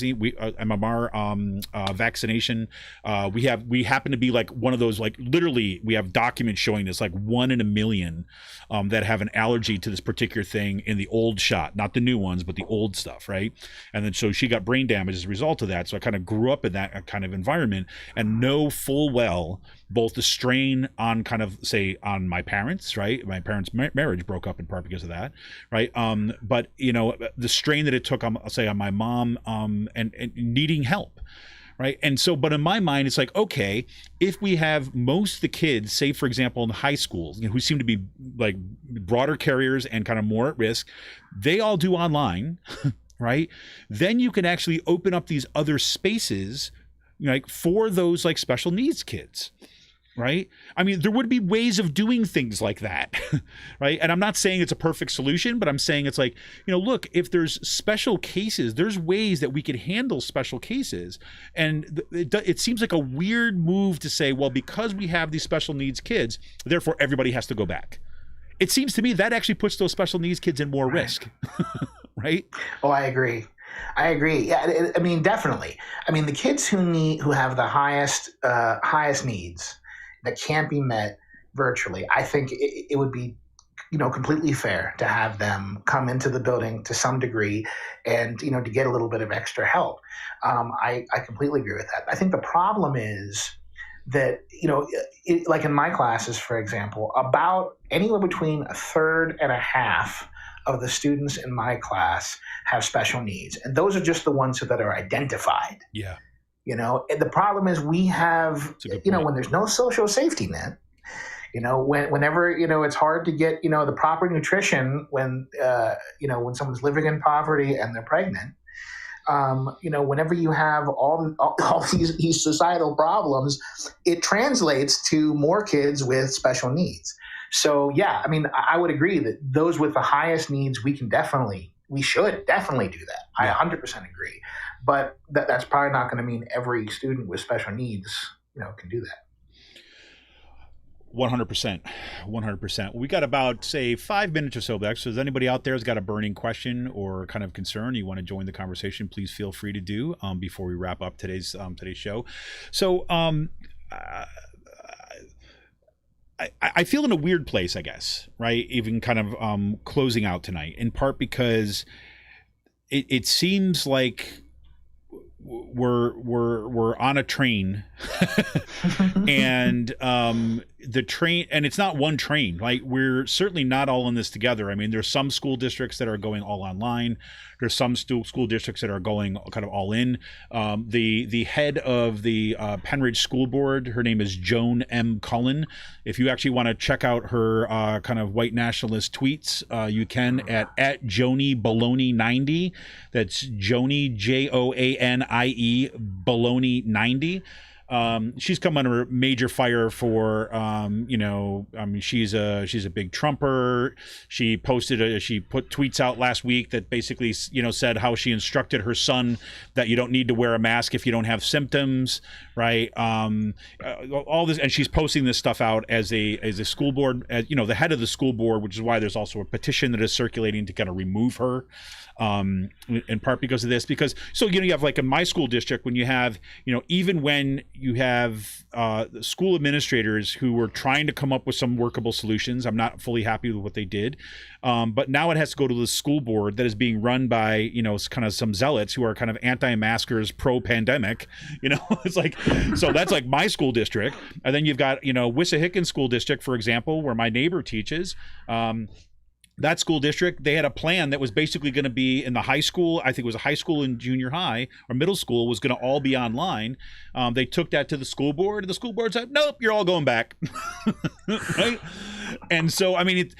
vaccination. We happen to be like one of those, like, literally we have documents showing this, like 1 in a million that have an allergy to this particular thing in the old shot, not the new ones, but the old stuff, right? And then so she got brain damage as a result of that. So I kind of grew up in that kind of environment and know full well both the strain on kind of, say, on my parents, right? My parents' marriage broke up in part because of that, right? But the strain that it took on, say, on my mom, and needing help, right? And so, but in my mind, it's like, okay, if we have most of the kids, say, for example, in high schools, who seem to be like broader carriers and kind of more at risk, they all do online, right? Then you can actually open up these other spaces, like, for those, like, special needs kids, right? I mean, there would be ways of doing things like that, right? And I'm not saying it's a perfect solution, but I'm saying it's like, look, if there's special cases, there's ways that we could handle special cases. And it seems like a weird move to say, well, because we have these special needs kids, therefore everybody has to go back. It seems to me that actually puts those special needs kids in more risk, right? Oh, I agree. Yeah, I mean, definitely. I mean, the kids who have the highest needs that can't be met virtually, I think it would be, completely fair to have them come into the building to some degree and, to get a little bit of extra help. I completely agree with that. I think the problem is that, like in my classes, for example, about anywhere between a third and a half of the students in my class have special needs. And those are just the ones that are identified. Yeah. And the problem is we have, when there's no social safety net, whenever, it's hard to get, the proper nutrition when someone's living in poverty and they're pregnant, whenever you have all these societal problems, it translates to more kids with special needs. So, yeah, I mean, I would agree that those with the highest needs, we should definitely do that. I 100% agree. But that's probably not going to mean every student with special needs, can do that. 100%. We got about, say, 5 minutes or so back. So if anybody out there has got a burning question or kind of concern, you want to join the conversation, please feel free to do before we wrap up today's show. So I feel in a weird place, I guess, right? Even kind of closing out tonight, in part because it seems like we're on a train and the train, and it's not one train, like we're certainly not all in this together. I mean, there's some school districts that are going all online. There's some school districts that are going kind of all in. The head of the Penridge School Board, her name is Joan M. Cullen. If you actually want to check out her kind of white nationalist tweets, you can at Joni Baloney 90. That's Joni, Joanie Baloney 90. She's come under major fire for, she's a big Trumper. She put tweets out last week that basically, said how she instructed her son that you don't need to wear a mask if you don't have symptoms, right? All this, and she's posting this stuff out as a school board, the head of the school board, which is why there's also a petition that is circulating to kind of remove her. In part because of this, you have, like, in my school district, when you have, even when you have school administrators who were trying to come up with some workable solutions, I'm not fully happy with what they did. But now it has to go to the school board that is being run by, kind of some zealots who are kind of anti-maskers, pro-pandemic, it's like, so that's like my school district. And then you've got, Wissahickon School District, for example, where my neighbor teaches. that school district, they had a plan that was basically going to be in the high school. I think it was a high school and junior high or middle school was going to all be online. They took that to the school board, and the school board said, nope, you're all going back. Right? And so, I mean,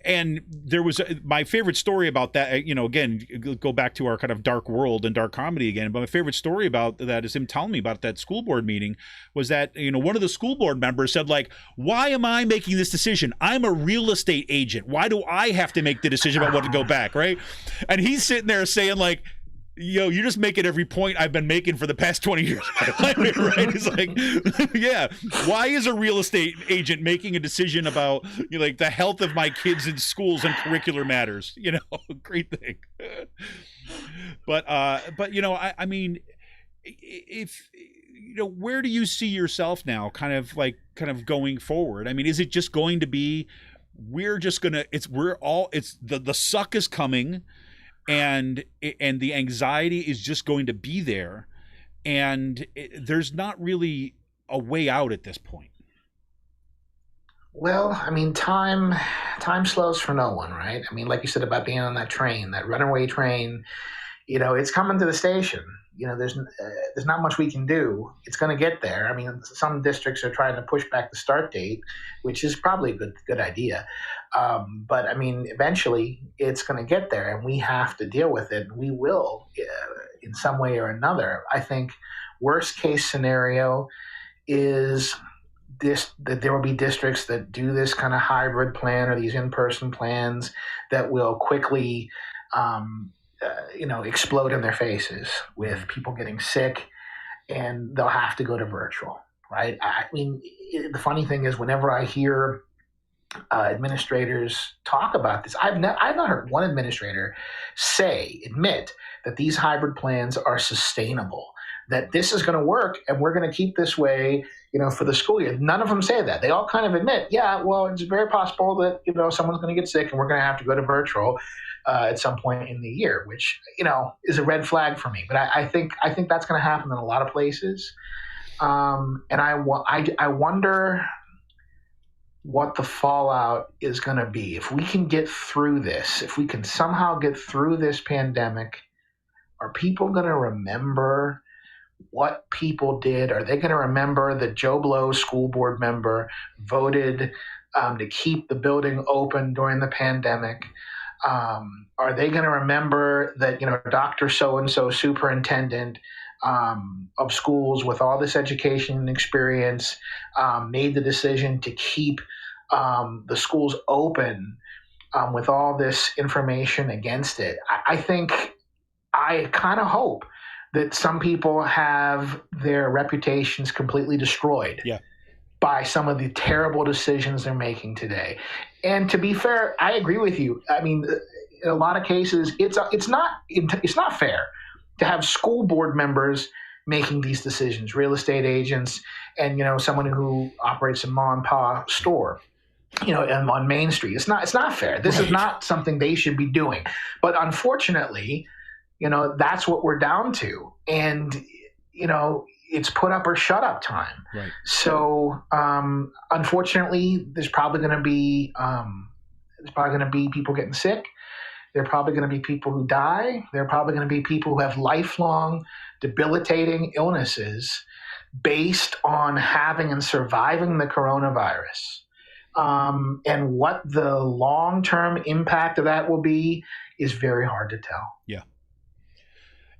and there was my favorite story about that, again, go back to our kind of dark world and dark comedy again. But my favorite story about that is him telling me about that school board meeting was that, one of the school board members said, like, why am I making this decision? I'm a real estate agent. Why do I have to make the decision about what to go back? Right. And he's sitting there saying, like, you're just making every point I've been making for the past 20 years of my life, right? It's like, yeah, why is a real estate agent making a decision about like the health of my kids in schools and curricular matters? Great thing. But I mean, if where do you see yourself now, kind of going forward? I mean, is it just going to be the suck is coming? And the anxiety is just going to be there, and there's not really a way out at this point. Well, I mean, time slows for no one, right? I mean, like you said about being on that train, that runaway train, it's coming to the station. There's not much we can do. It's going to get there. I mean, some districts are trying to push back the start date, which is probably a good idea. But I mean, eventually it's going to get there, and we have to deal with it. And we will in some way or another. I think worst case scenario is that there will be districts that do this kind of hybrid plan or these in-person plans that will quickly explode in their faces with people getting sick, and they'll have to go to virtual, right? I mean, the funny thing is, whenever I hear administrators talk about this, I've not heard one administrator admit that these hybrid plans are sustainable, that this is going to work and we're going to keep this way, for the school year. None of them say that. They all kind of admit, yeah, well, it's very possible that, someone's going to get sick and we're going to have to go to virtual at some point in the year, which, is a red flag for me. But I think that's going to happen in a lot of places. And I wonder what the fallout is going to be. If we can get through this, if we can somehow get through this pandemic, are people going to remember what people did? Are they going to remember that Joe Blow, school board member, voted to keep the building open during the pandemic? Are they going to remember that, Dr. So-and-so, superintendent of schools with all this education and experience, made the decision to keep the schools open with all this information against it? I kind of hope that some people have their reputations completely destroyed by some of the terrible decisions they're making today. And to be fair, I agree with you. I mean, in a lot of cases, it's not fair to have school board members making these decisions, real estate agents, and someone who operates a mom and pop store, and on Main Street. It's not fair. This is not something they should be doing. But unfortunately, that's what we're down to. And, it's put up or shut up time. Right. So, unfortunately, there's probably going to be people getting sick. There are probably going to be people who die. There are probably going to be people who have lifelong debilitating illnesses based on having and surviving the coronavirus. And what the long-term impact of that will be is very hard to tell. Yeah.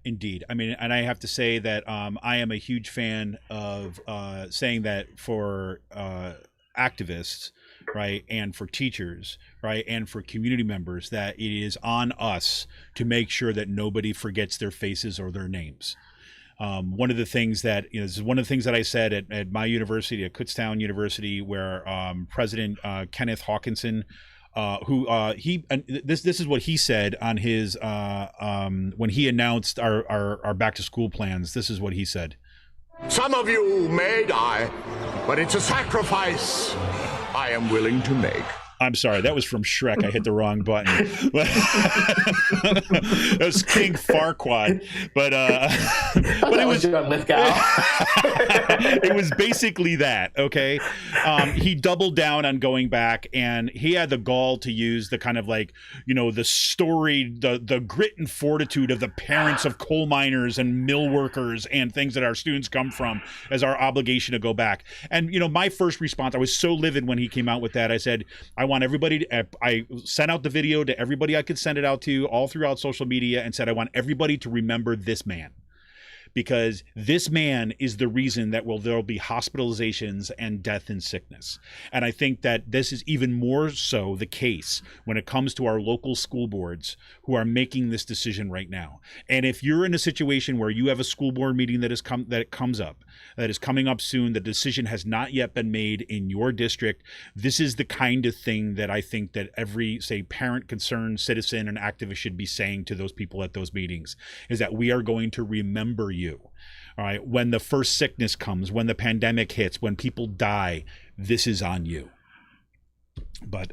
Indeed. I mean, and I have to say that I am a huge fan of saying that for activists, right, and for teachers, right, and for community members, that it is on us to make sure that nobody forgets their faces or their names. One of the things that, this is one of the things that I said at my university, at Kutztown University, where President Kenneth Hawkinson, this is what he said on his when he announced our back to school plans. This is what he said. Some of you may die, but it's a sacrifice I am willing to make. I'm sorry, that was from Shrek. I hit the wrong button. That was King Farquaad, but it was it was basically that. Okay, he doubled down on going back, and he had the gall to use the kind of like, you know, the story, the grit and fortitude of the parents of coal miners and mill workers and things that our students come from as our obligation to go back. And you know, my first response, I was so livid when he came out with that. I said, I want everybody to, I sent out the video to everybody I could send it out to all throughout social media and said, I want everybody to remember this man. Because this man is the reason that there'll be hospitalizations and death and sickness. And I think that this is even more so the case when it comes to our local school boards who are making this decision right now. And if you're in a situation where you have a school board meeting that is coming up soon, the decision has not yet been made in your district, this is the kind of thing that I think that every, say, parent, concerned citizen and activist should be saying to those people at those meetings, is that we are going to remember you. All right, when the first sickness comes, when the pandemic hits, when people die, this is on you. But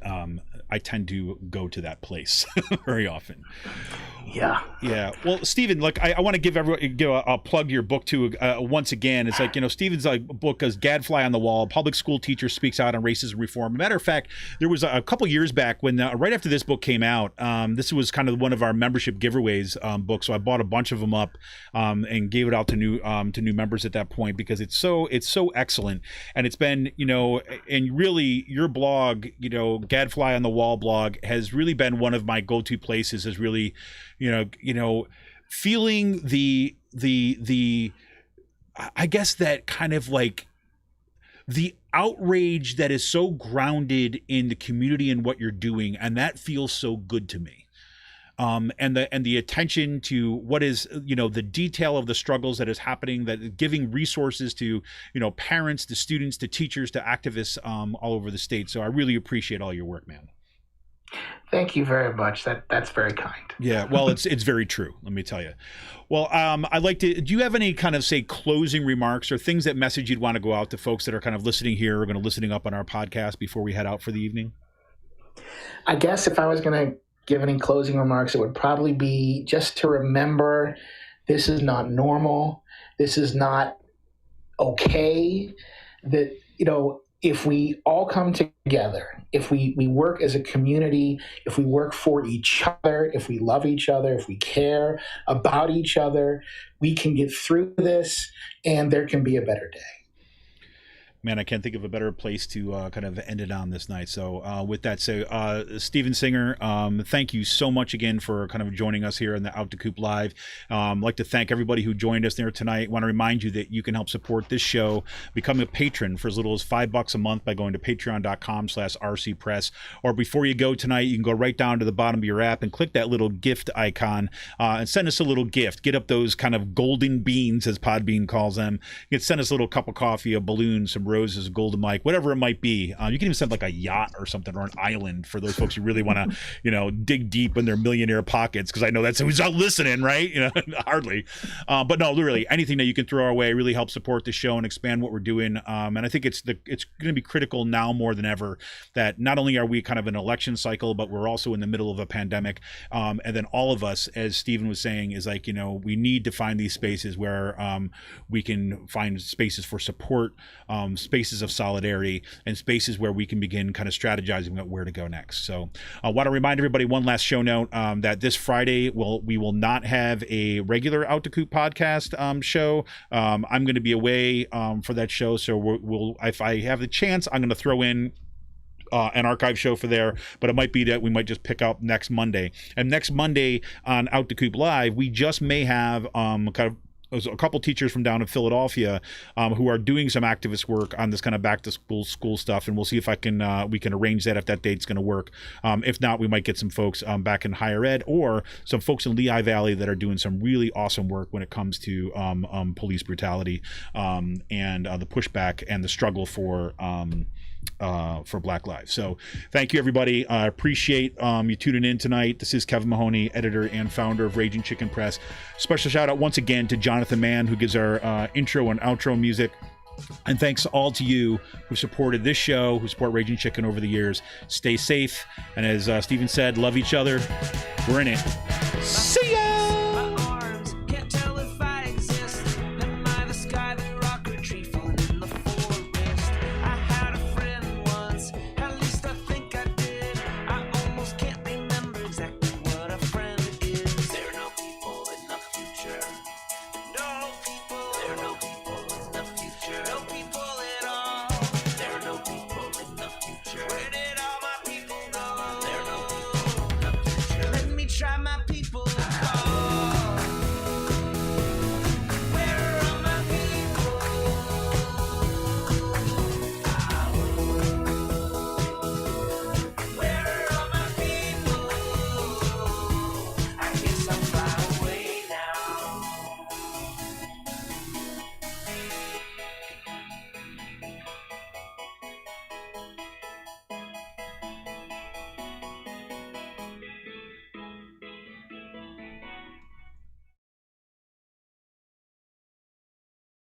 I tend to go to that place very often. Yeah. Well, Stephen, look, I want to give a plug to your book too. Once again, it's like, you know, Stephen's book is Gadfly on the Wall. Public school teacher speaks out on racism reform. Matter of fact, there was a couple years back when right after this book came out, this was kind of one of our membership giveaways books. So I bought a bunch of them up and gave it out to new members at that point because it's so excellent. And it's been, you know, and really your blog, you know, Gadfly on the Wall blog has really been one of my go-to places. Is really, you know, feeling the I guess that kind of like the outrage that is so grounded in the community and what you're doing, and that feels so good to me. And the attention to what is, you know, the detail of the struggles that is happening, that giving resources to, you know, parents, to students, to teachers, to activists all over the state. So I really appreciate all your work, man. Thank you very much. That's very kind. Yeah, well, it's very true. Let me tell you. Well, I'd like to. Do you have any kind of, say, closing remarks or things, that message you'd want to go out to folks that are kind of listening here or going to listening up on our podcast before we head out for the evening? I guess if I was going to give any closing remarks, it would probably be just to remember this is not normal. This is not okay. That, you know, if we all come together, if we work as a community, if we work for each other, if we love each other, if we care about each other, we can get through this and there can be a better day. Man, I can't think of a better place to kind of end it on this night. So with that, Stephen Singer, thank you so much again for kind of joining us here in the Out to Coop Live. I'd like to thank everybody who joined us there tonight. I want to remind you that you can help support this show, become a patron for as little as $5 a month by going to patreon.com/rcpress. Or before you go tonight, you can go right down to the bottom of your app and click that little gift icon and send us a little gift. Get up those kind of golden beans, as Podbean calls them. You can send us a little cup of coffee, a balloon, some roses, a golden mic, whatever it might be. You can even send like a yacht or something, or an island for those folks who really want to, you know, dig deep in their millionaire pockets, because I know that's who's out listening, right? You know, hardly. But no, really, anything that you can throw our way really helps support the show and expand what we're doing. And I think it's going to be critical now more than ever that not only are we kind of in an election cycle, but we're also in the middle of a pandemic. And then all of us, as Stephen was saying, is like, you know, we need to find these spaces where we can find spaces for support, spaces of solidarity, and spaces where we can begin kind of strategizing about where to go next. So I want to remind everybody, one last show note, that this Friday we will not have a regular Out to Coop podcast show. I'm going to be away for that show, so we'll if I have the chance, I'm going to throw in an archive show for there, but it might be that we might just pick up next Monday. And next Monday on Out to Coop Live, we just may have kind of a couple teachers from down in Philadelphia who are doing some activist work on this kind of back to school stuff, and we'll see if we can arrange that if that date's going to work. If not, we might get some folks back in higher ed, or some folks in Lehigh Valley that are doing some really awesome work when it comes to police brutality and the pushback and the struggle for Black lives. So thank you, everybody. I appreciate you tuning in tonight. This is Kevin Mahoney, editor and founder of Raging Chicken Press. Special shout out once again to Jonathan Mann, who gives our intro and outro music. And thanks all to you who supported this show, who support Raging Chicken over the years. Stay safe. And as Stephen said, love each other. We're in it.